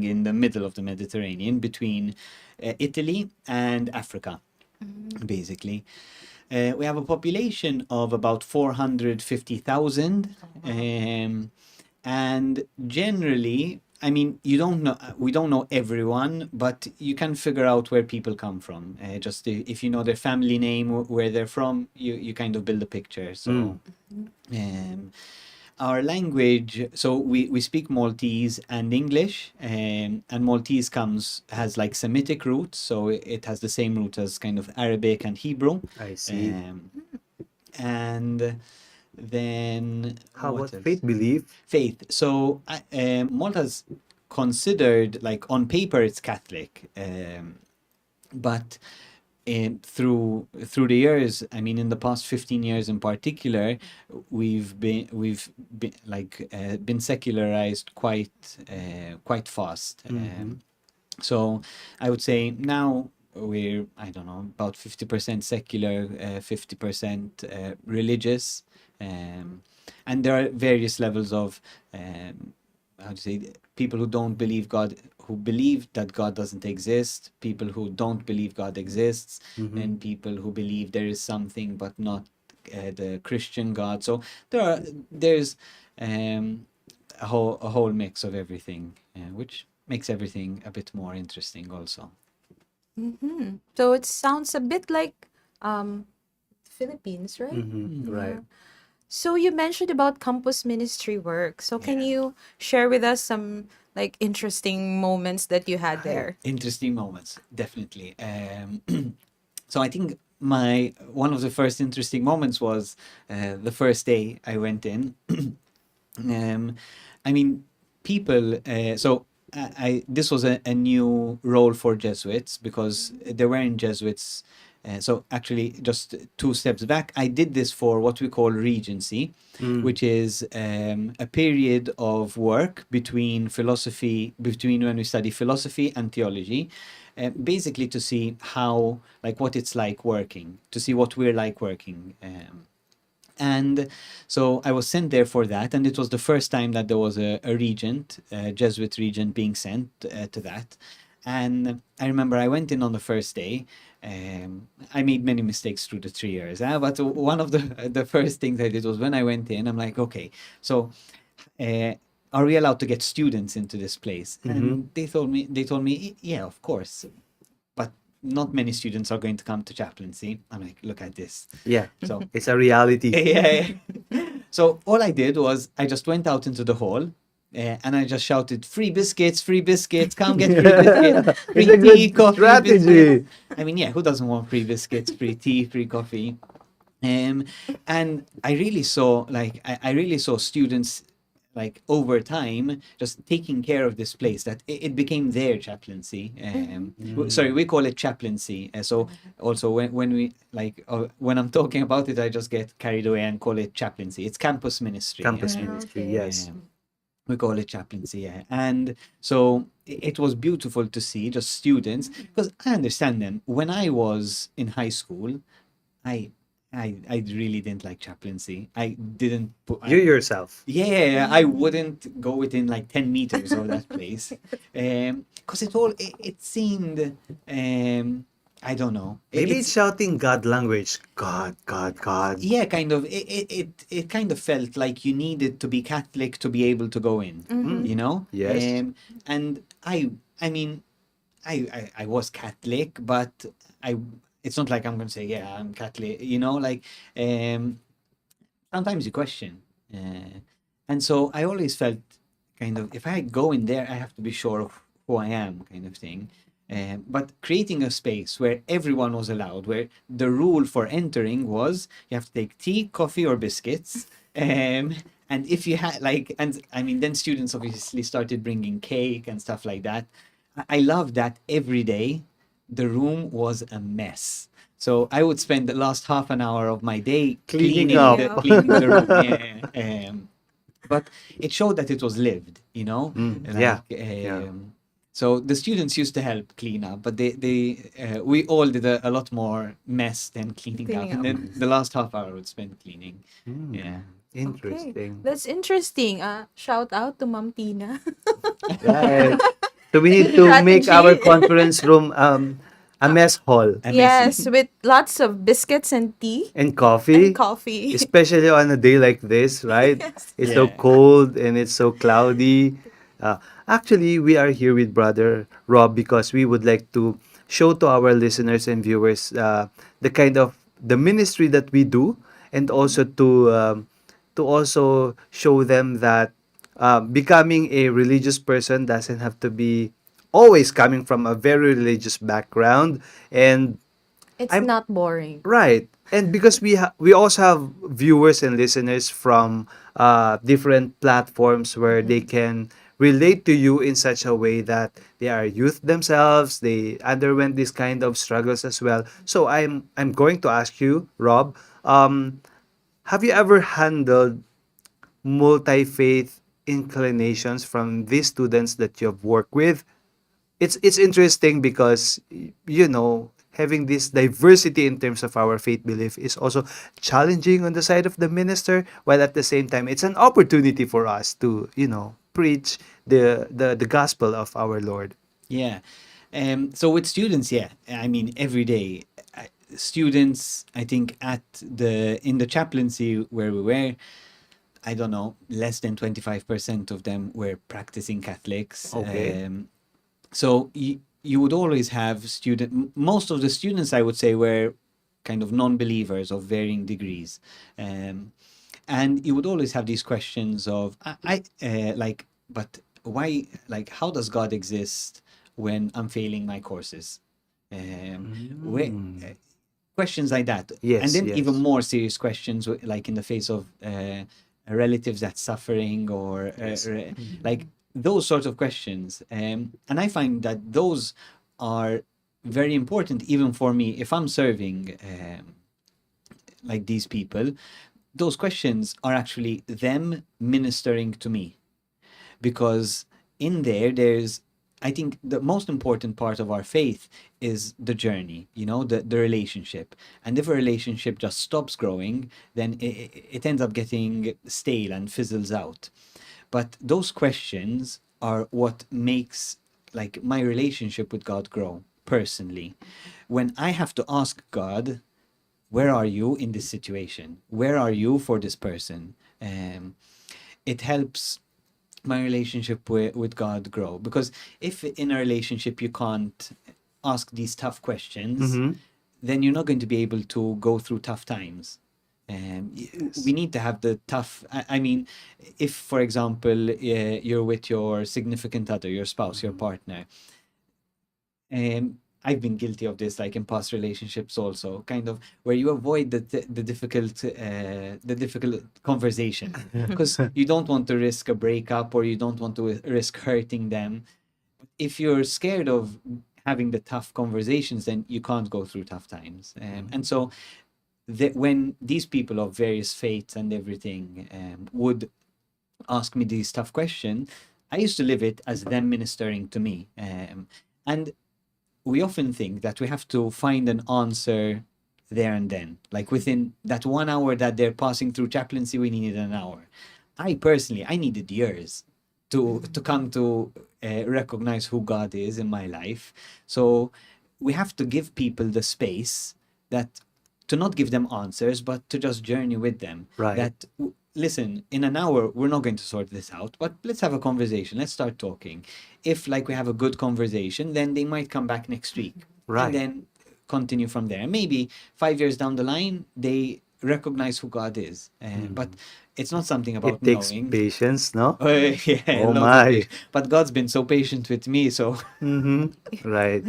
[SPEAKER 11] in the middle of the Mediterranean between Italy and Africa. basically. We have a population of about 450,000, and generally, I mean, you don't know. We don't know everyone, but you can figure out where people come from. Just if you know their family name, where they're from, you kind of build a picture. So, our language. So we speak Maltese and English, and Maltese has like Semitic roots, so it has the same root as kind of Arabic and Hebrew.
[SPEAKER 9] I see.
[SPEAKER 11] And then
[SPEAKER 9] How
[SPEAKER 11] what
[SPEAKER 9] about
[SPEAKER 11] else?
[SPEAKER 9] faith belief?
[SPEAKER 11] Faith. So Malta's considered, like, on paper it's Catholic, but through the years, I mean, in the past 15 years in particular, we've been been secularized quite fast. So I would say now we're, I don't know, about 50% secular, 50% religious, and there are various levels of how to say, people who don't believe God, who believe that God doesn't exist, people who don't believe God exists, and people who believe there is something but not the Christian God. So there's a whole mix of everything, which makes everything a bit more interesting also.
[SPEAKER 10] So it sounds a bit like Philippines, right?
[SPEAKER 9] Right.
[SPEAKER 10] So you mentioned about campus ministry work. So can you share with us some like interesting moments that you had there?
[SPEAKER 11] Interesting moments, definitely. So I think one of the first interesting moments was the first day I went in. I mean, people. So this was a new role for Jesuits, because there weren't Jesuits. So actually, just 2 steps back, I did this for what we call Regency, which is a period of work between when we study philosophy and theology, basically to see how, like, what it's like working, to see what we're like working. And so I was sent there for that, and it was the first time that there was a regent, a Jesuit regent, being sent to that. And I remember I went in on the first day. I made many mistakes through the 3 years, but one of the first things I did was, when I went in, I'm like, okay, so are we allowed to get students into this place? And they told me, yeah, of course, but not many students are going to come to chaplaincy. I'm like, look at this.
[SPEAKER 9] Yeah.
[SPEAKER 11] So
[SPEAKER 9] It's a reality.
[SPEAKER 11] yeah. So all I did was I just went out into the hall, and I just shouted, free biscuits, come get free biscuits, free
[SPEAKER 9] It's a
[SPEAKER 11] tea,
[SPEAKER 9] good
[SPEAKER 11] coffee,
[SPEAKER 9] strategy.
[SPEAKER 11] biscuits. I mean, yeah, who doesn't want free biscuits, free tea, free coffee? And I really saw, I really saw students, like, over time, just taking care of this place, that it became their chaplaincy. Sorry, we call it chaplaincy. So also when we, when I'm talking about it, I just get carried away and call it chaplaincy. It's campus ministry.
[SPEAKER 9] Campus ministry, yes.
[SPEAKER 11] We call it chaplaincy, yeah. And so it was beautiful to see just students, because I understand them. When I was in high school, I really didn't like chaplaincy. I didn't put...
[SPEAKER 9] You yourself.
[SPEAKER 11] Yeah, I wouldn't go within like 10 meters of that place. Because it seemed... I don't know.
[SPEAKER 9] Maybe it's shouting God language. God, God, God.
[SPEAKER 11] Yeah, kind of. It kind of felt like you needed to be Catholic to be able to go in. You know.
[SPEAKER 9] Yes.
[SPEAKER 11] And I mean, I was Catholic, but it's not like I'm going to say, yeah, I'm Catholic. You know, like sometimes you question, and so I always felt kind of, if I go in there, I have to be sure of who I am, kind of thing. But creating a space where everyone was allowed, where the rule for entering was you have to take tea, coffee, or biscuits. And if you had and I mean, then students obviously started bringing cake and stuff like that. I loved that every day. The room was a mess. So I would spend the last half an hour of my day cleaning
[SPEAKER 9] up.
[SPEAKER 11] cleaning the room. Yeah. But it showed that it was lived, you know? So the students used to help clean up, but we all did a lot more mess than cleaning up. And then the last half hour would spend cleaning. Yeah.
[SPEAKER 9] Interesting.
[SPEAKER 10] Okay. That's interesting. Shout out to Ma'am Tina.
[SPEAKER 9] Right. So we need to make our conference room A mess hall.
[SPEAKER 10] Yes, with lots of biscuits and tea
[SPEAKER 9] And coffee.
[SPEAKER 10] and coffee.
[SPEAKER 9] Especially on a day like this, right?
[SPEAKER 10] Yes.
[SPEAKER 9] It's so
[SPEAKER 11] Yeah.
[SPEAKER 9] cold and it's so cloudy. Actually, we are here with Brother Rob because we would like to show to our listeners and viewers the kind of the ministry that we do, and also to also show them that becoming a religious person doesn't have to be always coming from a very religious background. And
[SPEAKER 10] It's
[SPEAKER 9] I'm
[SPEAKER 10] not boring.
[SPEAKER 9] right. And because we also have viewers and listeners from different platforms where they can relate to you in such a way that they are youth themselves, they underwent this kind of struggles as well. So I'm going to ask you, Rob, have you ever handled multi-faith inclinations from these students that you've worked with? It's interesting because you know, having this diversity in terms of our faith belief is also challenging on the side of the minister, while at the same time it's an opportunity for us to, you know, preach the gospel of our Lord.
[SPEAKER 11] Yeah. So with students, yeah, I mean, every day, students, I think in the chaplaincy where we were, I don't know, less than 25% of them were practicing Catholics.
[SPEAKER 9] Okay.
[SPEAKER 11] So you would always have most of the students, I would say, were kind of non-believers of varying degrees. And you would always have these questions of, like, but why, like, how does God exist when I'm failing my courses? Questions like that. And
[SPEAKER 9] Yes,
[SPEAKER 11] then even
[SPEAKER 9] yes.
[SPEAKER 11] more serious questions, like in the face of relatives that's suffering, or like those sorts of questions. And I find that those are very important even for me if I'm serving like these people. Those questions are actually them ministering to me, because in there's, I think the most important part of our faith is the journey, you know, the relationship. And if a relationship just stops growing, then it ends up getting stale and fizzles out. But those questions are what makes like my relationship with God grow personally. When I have to ask God, where are you in this situation? Where are you for this person? It helps my relationship with God grow. Because if in a relationship you can't ask these tough questions,
[SPEAKER 9] Mm-hmm.
[SPEAKER 11] then you're not going to be able to go through tough times. We need to have the tough. I mean, if, for example, you're with your significant other, your spouse, your partner, I've been guilty of this, like in past relationships also, kind of where you avoid the difficult conversation because you don't want to risk a breakup, or you don't want to risk hurting them. If you're scared of having the tough conversations, then you can't go through tough times. And so when these people of various faiths and everything would ask me these tough questions, I used to live it as them ministering to me. And we often think that we have to find an answer there and then. Like within that 1 hour that they're passing through chaplaincy, we needed an hour. I needed years to come to recognize who God is in my life. So we have to give people the space that to not give them answers, but to just journey with them.
[SPEAKER 9] Right.
[SPEAKER 11] That listen, in an hour we're not going to sort this out, but let's have a conversation. Let's start talking. If like we have a good conversation, then they might come back next week,
[SPEAKER 9] Right.
[SPEAKER 11] and then continue from there. Maybe 5 years down the line, they recognize who God is. But it's not something about
[SPEAKER 9] It takes
[SPEAKER 11] knowing.
[SPEAKER 9] patience, no?
[SPEAKER 11] Yeah,
[SPEAKER 9] Oh
[SPEAKER 11] lots of
[SPEAKER 9] my.
[SPEAKER 11] patience. But God's been so patient with me, so
[SPEAKER 9] Mm-hmm. Right.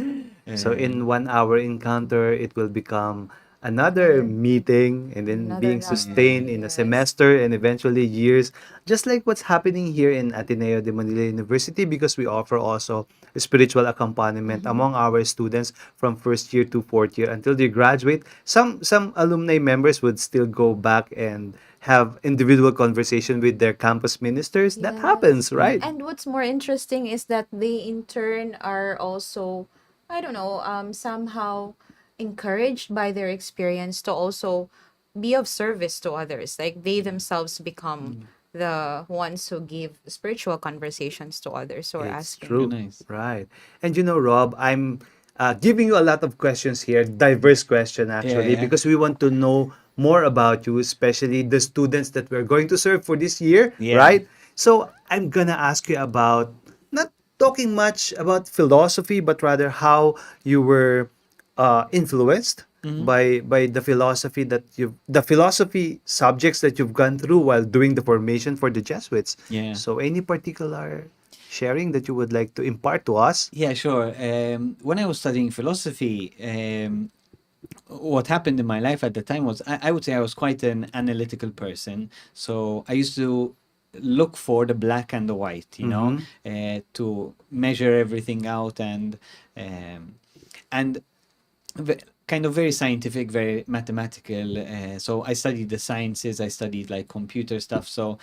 [SPEAKER 9] So
[SPEAKER 11] uh,
[SPEAKER 9] in 1 hour encounter, it will become another meeting, and then
[SPEAKER 10] Another
[SPEAKER 9] being
[SPEAKER 10] round.
[SPEAKER 9] sustained in a
[SPEAKER 10] Yes.
[SPEAKER 9] semester and eventually years, just like what's happening here in Ateneo de Manila University, because we offer also spiritual accompaniment among our students from first year to fourth year until they graduate. Some alumni members would still go back and have individual conversation with their campus ministers. That happens,
[SPEAKER 10] Yes.
[SPEAKER 9] right?
[SPEAKER 10] And what's more interesting is that they in turn are also, I don't know, somehow encouraged by their experience to also be of service to others. Like they themselves become the ones who give spiritual conversations to others who are
[SPEAKER 9] It's
[SPEAKER 10] asking.
[SPEAKER 9] true.
[SPEAKER 11] nice.
[SPEAKER 9] Right. And you know, Rob, I'm giving you a lot of questions here, diverse question actually,
[SPEAKER 11] Yeah.
[SPEAKER 9] because we want to know more about you, especially the students that we're going to serve for this year,
[SPEAKER 11] Yeah.
[SPEAKER 9] right? So I'm gonna ask you about not talking much about philosophy, but rather how you were influenced
[SPEAKER 11] Mhm.
[SPEAKER 9] by the philosophy subjects that you've gone through while doing the formation for the Jesuits.
[SPEAKER 11] Yeah.
[SPEAKER 9] So any particular sharing that you would like to impart to us?
[SPEAKER 11] Yeah, sure. When I was studying philosophy, what happened in my life at the time was I would say I was quite an analytical person. So I used to look for the black and the white,
[SPEAKER 9] Mm-hmm.
[SPEAKER 11] to measure everything out and kind of very scientific, very mathematical. So I studied the sciences, I studied like computer stuff. So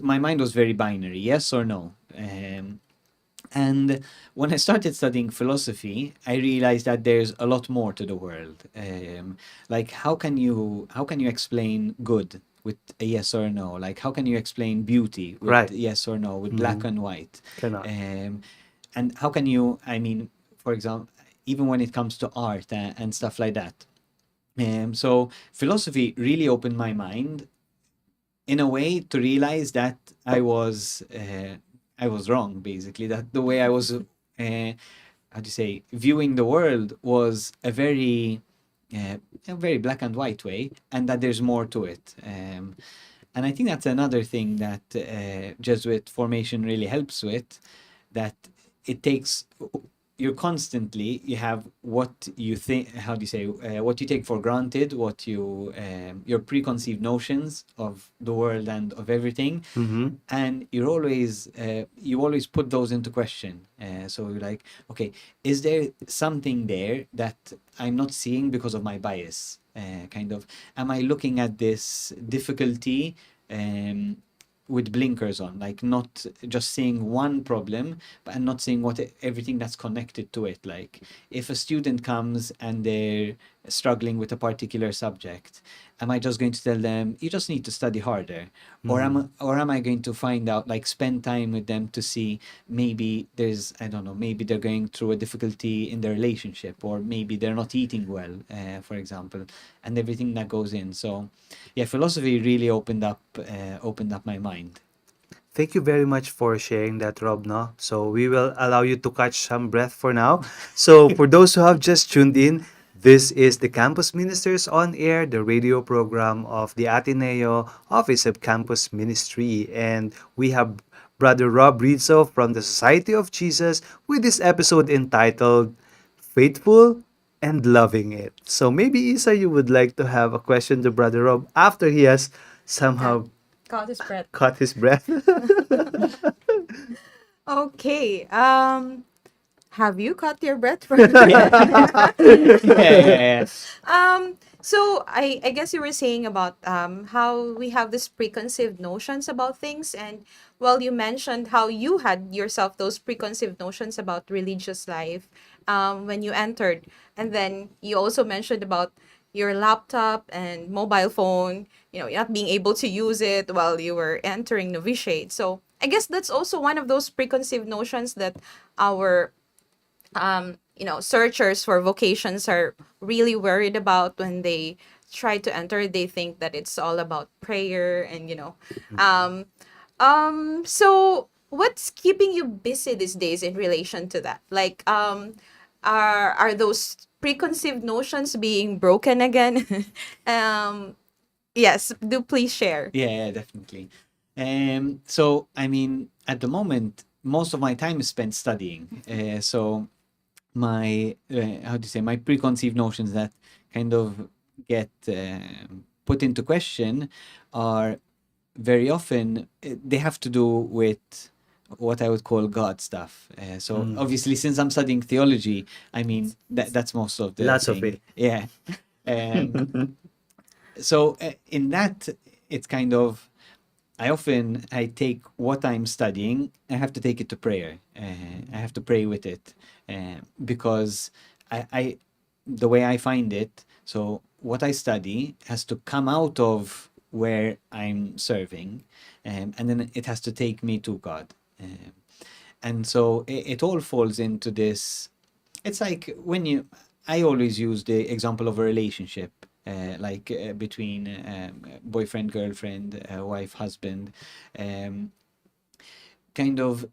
[SPEAKER 11] my mind was very binary, yes or no. And when I started studying philosophy, I realized that there's a lot more to the world. Like how can you explain good with a yes or no? Like how can you explain beauty with
[SPEAKER 9] Right.
[SPEAKER 11] yes or no, with black
[SPEAKER 9] Mhm.
[SPEAKER 11] and white?
[SPEAKER 9] Cannot.
[SPEAKER 11] And how can you? I mean, for example, even when it comes to art and stuff like that. So philosophy really opened my mind in a way to realize that I was wrong, basically, that the way I was how do you say, viewing the world was uh, a very black and white way, and that there's more to it. And I think that's another thing that Jesuit formation really helps with, that it takes you have what you think, how do you say, what you take for granted, what you your preconceived notions of the world and of everything,
[SPEAKER 9] Mm-hmm.
[SPEAKER 11] and you always put those into question. So you're like, okay, is there something there that I'm not seeing because of my bias? Kind of, am I looking at this difficulty um, with blinkers on, like not just seeing one problem, but and not seeing everything that's connected to it? Like if a student comes and they're struggling with a particular subject, am I just going to tell them you just need to study harder, or am I going to find out, like spend time with them to see maybe there's, I don't know, maybe they're going through a difficulty in their relationship, or maybe they're not eating well, for example, and everything that goes in. So yeah, philosophy really opened up my mind.
[SPEAKER 9] Thank you very much for sharing that, Rob. No? So we will allow you to catch some breath for now. So for those who have just tuned in, this is the Campus Ministers on Air, the radio program of the Ateneo Office of Campus Ministry. And we have Brother Rob Rizzo from the Society of Jesus with this episode entitled Faithful and Loving It. So maybe, Isa, you would like to have a question to Brother Rob after he has somehow
[SPEAKER 10] Caught his breath.
[SPEAKER 9] caught his breath.
[SPEAKER 10] Okay. Have you caught your breath?
[SPEAKER 11] Yeah, yeah, yeah.
[SPEAKER 10] So I guess you were saying about how we have this preconceived notions about things, and well, you mentioned how you had yourself those preconceived notions about religious life when you entered, and then you also mentioned about your laptop and mobile phone, not being able to use it while you were entering novitiate. So I guess that's also one of those preconceived notions that our searchers for vocations are really worried about when they try to enter. They think that it's all about prayer and um so what's keeping you busy these days in relation to that? Like are those preconceived notions being broken again? Yes, do please share.
[SPEAKER 11] Yeah, yeah, definitely. So I mean, at the moment, most of my time is spent studying. So my how do you say, my preconceived notions that kind of get put into question are very often they have to do with what I would call God stuff. So obviously, since I'm studying theology, I mean that's most of the
[SPEAKER 9] Lots of
[SPEAKER 11] thing.
[SPEAKER 9] it.
[SPEAKER 11] Yeah. Um, so in that, it's kind of, I take what I'm studying, I have to take it to prayer. I have to pray with it because I the way I find it, so what I study has to come out of where I'm serving, and then it has to take me to God. And so it all falls into this it's like when you. I always use the example of a relationship, between boyfriend, girlfriend, wife, husband. Um, kind of,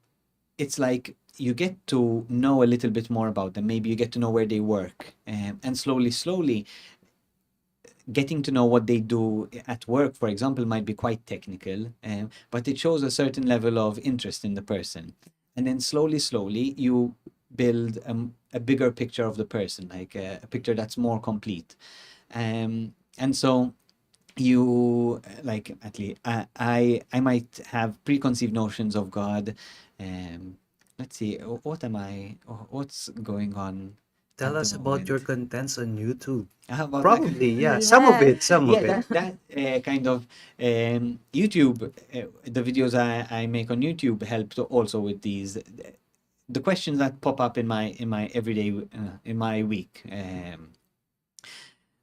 [SPEAKER 11] it's like you get to know a little bit more about them. Maybe you get to know where they work, and slowly, getting to know what they do at work, for example, might be quite technical, but it shows a certain level of interest in the person. And then slowly, you build a bigger picture of the person, like a picture that's more complete. And so you like at least I might have preconceived notions of God. Let's see, what's going on
[SPEAKER 9] Tell
[SPEAKER 11] at the
[SPEAKER 9] us about your
[SPEAKER 11] moment?
[SPEAKER 9] contents on YouTube.
[SPEAKER 11] How about
[SPEAKER 9] Probably, yeah. Some of it, some of
[SPEAKER 11] yeah,
[SPEAKER 9] it.
[SPEAKER 11] that kind of YouTube, the videos I make on YouTube help to also with these the questions that pop up in my everyday in my week.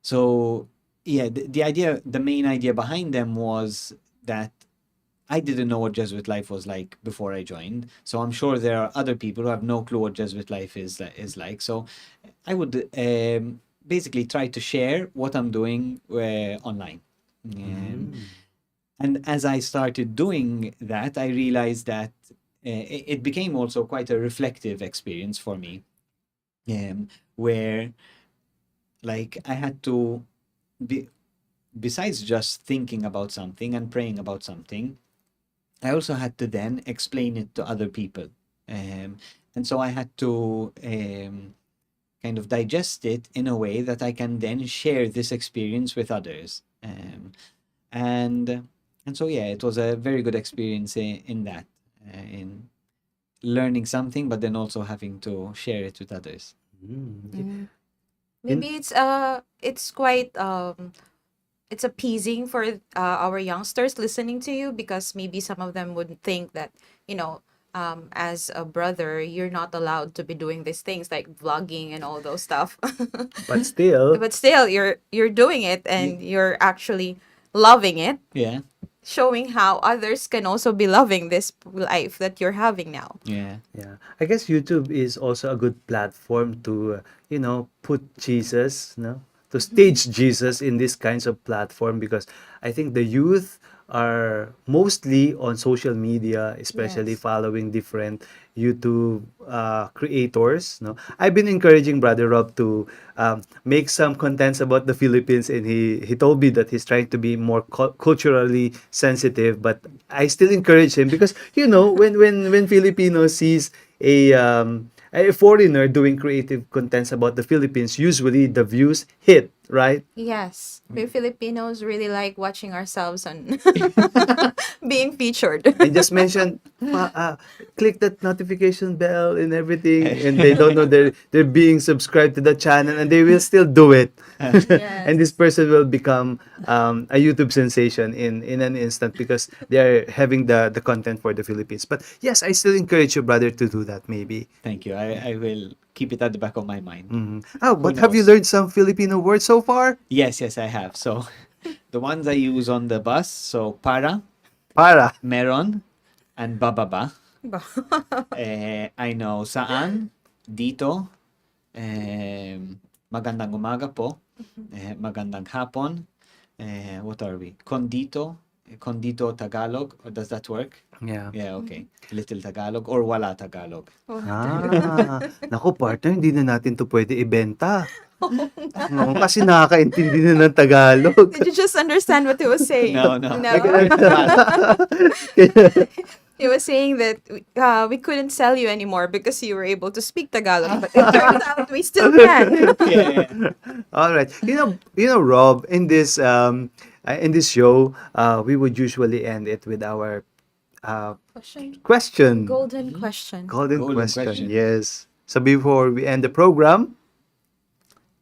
[SPEAKER 11] So yeah, the main idea behind them was that I didn't know what Jesuit life was like before I joined. So I'm sure there are other people who have no clue what Jesuit life is like. So I would basically try to share what I'm doing online. And as I started doing that, I realized that it became also quite a reflective experience for me, where like I had to be, besides just thinking about something and praying about something, I also had to then explain it to other people. And so I had to kind of digest it in a way that I can then share this experience with others. And and so yeah, it was a very good experience in that, in learning something, but then also having to share it with others.
[SPEAKER 10] Maybe it's quite it's appeasing for our youngsters listening to you, because maybe some of them would think that, you know, as a brother, you're not allowed to be doing these things like vlogging and all those stuff.
[SPEAKER 9] But still,
[SPEAKER 10] But still, you're doing it, and you're actually loving it,
[SPEAKER 11] Yeah,
[SPEAKER 10] showing how others can also be loving this life that you're having now.
[SPEAKER 11] yeah,
[SPEAKER 9] yeah, I guess YouTube is also a good platform to, put Jesus, no, to stage Jesus in these kinds of platform, because I think the youth are mostly on social media, especially
[SPEAKER 10] Yes.
[SPEAKER 9] following different YouTube creators. No, I've been encouraging Brother Rob to make some contents about the Philippines, and he told me that he's trying to be more culturally sensitive. But I still encourage him because when Filipino sees a foreigner doing creative contents about the Philippines, usually the views hit, right?
[SPEAKER 10] Yes, we Filipinos really like watching ourselves on being featured.
[SPEAKER 9] And just mention, click that notification bell and everything, and they don't know they're being subscribed to the channel, and they will still do it. And this person will become a YouTube sensation in an instant because they are having the content for the Philippines. But yes, I still encourage you, brother, to do that. Maybe.
[SPEAKER 11] thank you. I will keep it at the back of my mind.
[SPEAKER 9] Oh,
[SPEAKER 11] Who
[SPEAKER 9] but have you
[SPEAKER 11] knows?
[SPEAKER 9] learned some Filipino words so far?
[SPEAKER 11] Yes, I have. So the ones I use on the bus, so para,
[SPEAKER 9] Para.
[SPEAKER 11] meron, and bababa. I know saan, dito, magandang umaga po, magandang hapon, what are we? Condito Tagalog, or does that work?
[SPEAKER 9] Yeah.
[SPEAKER 11] Yeah, okay. Little Tagalog or wala Tagalog.
[SPEAKER 9] Naku, partner, hindi na natin to pwede ibenta. No, kasi nakakaintindi na ng Tagalog.
[SPEAKER 10] Did you just understand what he was saying?
[SPEAKER 11] No.
[SPEAKER 10] He was saying that we couldn't sell you anymore because you were able to speak Tagalog, but it turns out we still can.
[SPEAKER 11] Yeah.
[SPEAKER 9] All right. Rob, in this show, we would usually end it with our question.
[SPEAKER 10] Golden question.
[SPEAKER 9] Golden
[SPEAKER 11] Golden
[SPEAKER 9] question.
[SPEAKER 11] question.
[SPEAKER 9] Yes. So before we end the program,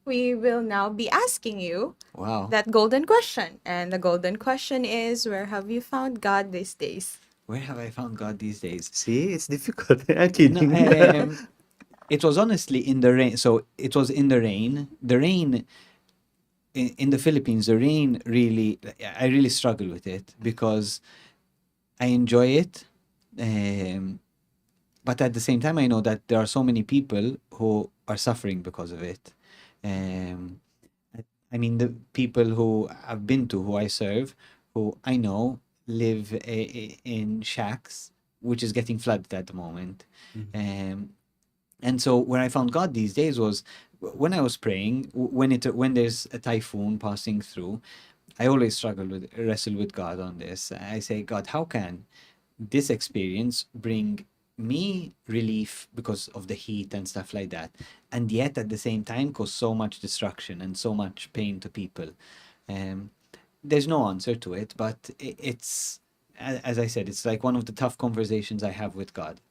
[SPEAKER 10] We will now be asking you
[SPEAKER 11] Wow.
[SPEAKER 10] that golden question. And the golden question is, where have you found God these days?
[SPEAKER 11] Where have I found God these days?
[SPEAKER 9] see, it's difficult. I'm
[SPEAKER 11] No,
[SPEAKER 9] kidding.
[SPEAKER 11] it was honestly in the rain. So it was in the rain. The rain in the Philippines, the rain really, I really struggle with it because I enjoy it. but at the same time, I know that there are so many people who are suffering because of it. Um, I mean, the people who I've been to, who I serve, who I know live in shacks, which is getting flooded at the moment. Um, and so where I found God these days was when I was praying, when there's a typhoon passing through, I always wrestle with God on this. I say, God, how can this experience bring me relief because of the heat and stuff like that, and yet at the same time cause so much destruction and so much pain to people? Um, there's no answer to it, but it's, as I said, it's like one of the tough conversations I have with God.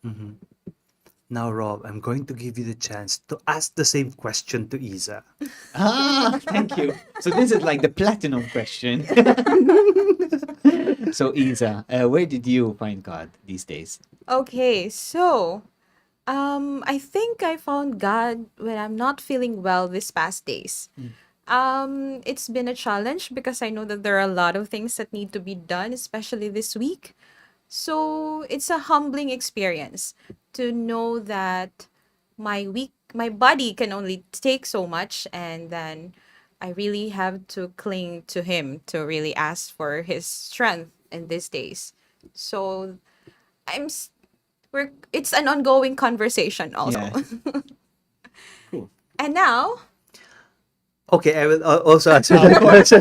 [SPEAKER 9] Now, Rob, I'm going to give you the chance to ask the same question to Isa.
[SPEAKER 11] Thank you. So this is like the platinum question. So Isa, where did you find God these days?
[SPEAKER 10] Okay, so I think I found God when I'm not feeling well this past days. It's been a challenge because I know that there are a lot of things that need to be done, especially this week. So it's a humbling experience to know that my body can only take so much, and then I really have to cling to him to really ask for his strength in these days. So I'm s- it's an ongoing conversation also.
[SPEAKER 11] Yeah. Cool.
[SPEAKER 10] And now,
[SPEAKER 9] Okay, I will also answer that question.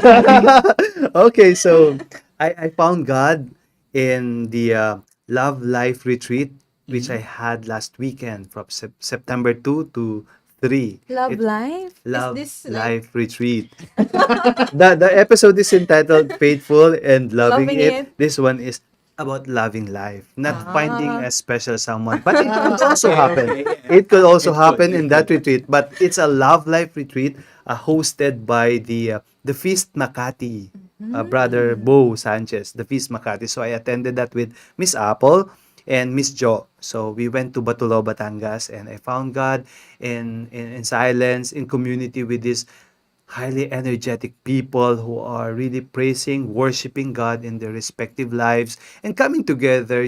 [SPEAKER 9] Okay, so I found God in the Love Life Retreat, which I had last weekend from September 2 to 3.
[SPEAKER 10] love
[SPEAKER 9] It
[SPEAKER 10] life, is
[SPEAKER 9] Love
[SPEAKER 10] this like
[SPEAKER 9] Life Retreat. The episode is entitled Faithful and Loving
[SPEAKER 10] loving
[SPEAKER 9] It.
[SPEAKER 10] it?
[SPEAKER 9] This one is about loving life, not finding
[SPEAKER 10] Ah.
[SPEAKER 9] a special someone. But it could also
[SPEAKER 11] Okay,
[SPEAKER 9] happen.
[SPEAKER 11] okay, yeah.
[SPEAKER 9] It could also
[SPEAKER 11] It could,
[SPEAKER 9] happen
[SPEAKER 11] it
[SPEAKER 9] in that
[SPEAKER 11] could.
[SPEAKER 9] retreat. But it's a love life retreat hosted by the Feast Makati, Brother Bo Sanchez, the Feast Makati. So I attended that with Miss Apple and Miss Jo. So we went to Batulo, Batangas, and I found God in silence, in community with this highly energetic people who are really praising, worshiping God in their respective lives and coming together,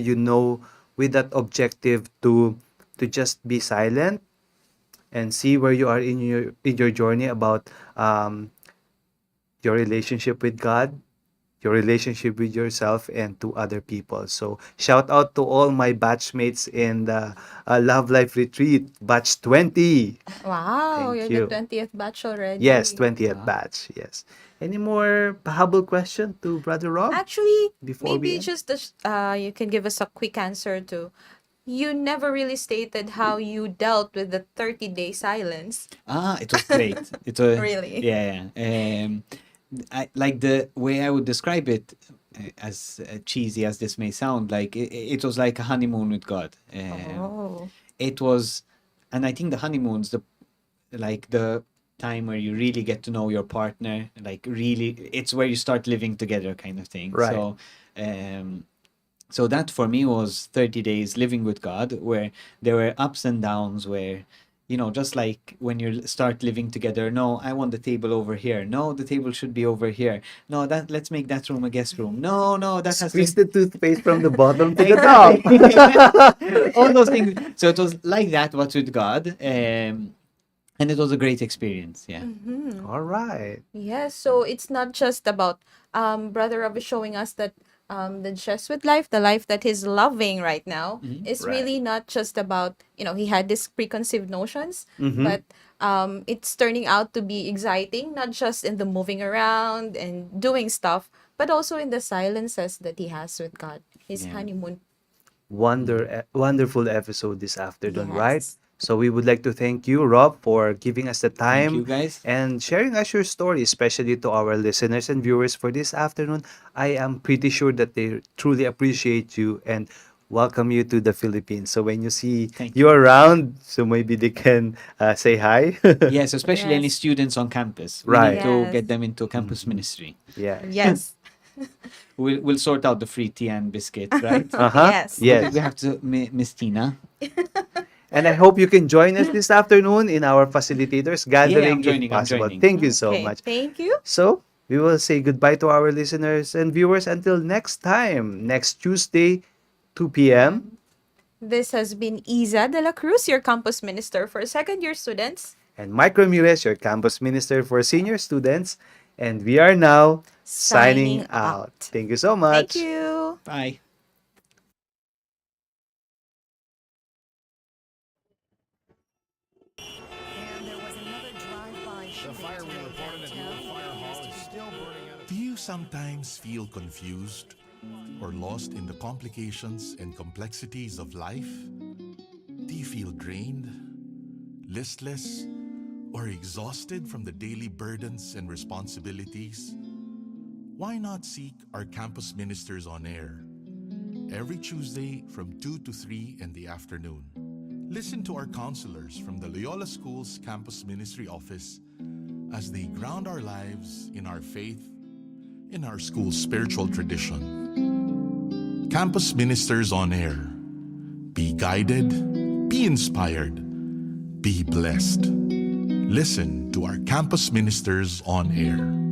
[SPEAKER 9] with that objective to just be silent and see where you are in your journey about your relationship with God, your relationship with yourself, and to other people. So shout out to all my batchmates in the Love Life Retreat, batch 20.
[SPEAKER 10] Wow,
[SPEAKER 9] Thank
[SPEAKER 10] you're the
[SPEAKER 9] you.
[SPEAKER 10] 20th batch
[SPEAKER 9] Yes,
[SPEAKER 10] already.
[SPEAKER 9] 20th batch. Yes. Any more pahabol question to Brother Rob
[SPEAKER 10] Actually,
[SPEAKER 9] before we
[SPEAKER 10] maybe
[SPEAKER 9] end?
[SPEAKER 10] just you can give us a quick answer to. You never really stated how you dealt with the 30-day silence.
[SPEAKER 11] It was great. It was,
[SPEAKER 10] Really?
[SPEAKER 11] yeah, yeah. I like the way I would describe it, as cheesy as this may sound, like it was like a honeymoon with God.
[SPEAKER 10] Oh.
[SPEAKER 11] It was, and I think the honeymoon's the time where you really get to know your partner, like really, it's where you start living together, kind of thing.
[SPEAKER 9] Right.
[SPEAKER 11] Um, so that for me was 30 days living with God, where there were ups and downs, where, just like when you start living together, no, I want the table over here. No, the table should be over here. No, let's make that room a guest room. No, that has
[SPEAKER 9] Squeeze
[SPEAKER 11] to.
[SPEAKER 9] the toothpaste from the bottom to the top.
[SPEAKER 11] Exactly. All those things. So it was like that, but with God. And it was a great experience. Yeah.
[SPEAKER 9] All right.
[SPEAKER 10] Yes, so it's not just about Brother Rob is showing us that the Jesuit life, the life that he's loving right now, is
[SPEAKER 9] Right.
[SPEAKER 10] really not just about, he had these preconceived notions,
[SPEAKER 9] Mm-hmm.
[SPEAKER 10] but it's turning out to be exciting, not just in the moving around and doing stuff, but also in the silences that he has with God, his
[SPEAKER 11] Yeah.
[SPEAKER 10] honeymoon.
[SPEAKER 9] Wonderful episode this afternoon, right?
[SPEAKER 10] Yes.
[SPEAKER 9] So we would like to thank you, Rob, for giving us the
[SPEAKER 11] Thank
[SPEAKER 9] time
[SPEAKER 11] you, guys.
[SPEAKER 9] and sharing us your story, especially to our listeners and viewers for this afternoon. I am pretty sure that they truly appreciate you and welcome you to the Philippines. So when you see
[SPEAKER 11] Thank
[SPEAKER 9] you
[SPEAKER 11] you.
[SPEAKER 9] around, so maybe they can say hi.
[SPEAKER 11] Yes, especially any
[SPEAKER 10] Yes.
[SPEAKER 11] students on campus. We
[SPEAKER 9] Right.
[SPEAKER 11] need to
[SPEAKER 10] Yes.
[SPEAKER 11] get them into campus ministry.
[SPEAKER 9] Yes.
[SPEAKER 10] Yes.
[SPEAKER 11] We'll sort out the free tea and biscuits, right?
[SPEAKER 9] Uh-huh.
[SPEAKER 10] Yes.
[SPEAKER 9] Yes.
[SPEAKER 11] We have to, Miss Tina.
[SPEAKER 9] And I hope you can join us this afternoon in our facilitators gathering
[SPEAKER 11] I'm
[SPEAKER 9] if
[SPEAKER 11] joining, I'm
[SPEAKER 9] possible.
[SPEAKER 11] joining.
[SPEAKER 9] Thank you so
[SPEAKER 10] Okay,
[SPEAKER 9] much.
[SPEAKER 10] thank you.
[SPEAKER 9] So, we will say goodbye to our listeners and viewers until next time, next Tuesday, 2 p.m.
[SPEAKER 10] This has been Isa de la Cruz, your campus minister for second year students.
[SPEAKER 9] And Mike Ramirez, your campus minister for senior students. And we are now signing out. Thank you so much.
[SPEAKER 10] Thank you.
[SPEAKER 11] Bye.
[SPEAKER 8] And there was another drive-by shooting. The fire we reported at Loyola Fire Hall is still burning out.
[SPEAKER 5] Do you sometimes feel confused or lost in the complications and complexities of life? Do you feel drained, listless, or exhausted from the daily burdens and responsibilities? Why not seek our campus ministers on air every Tuesday from 2 to 3 in the afternoon? Listen to our counselors from the Loyola School's Campus Ministry Office as they ground our lives in our faith, in our school's spiritual tradition. Campus Ministers on Air. Be guided, be inspired, be blessed. Listen to our Campus Ministers on Air.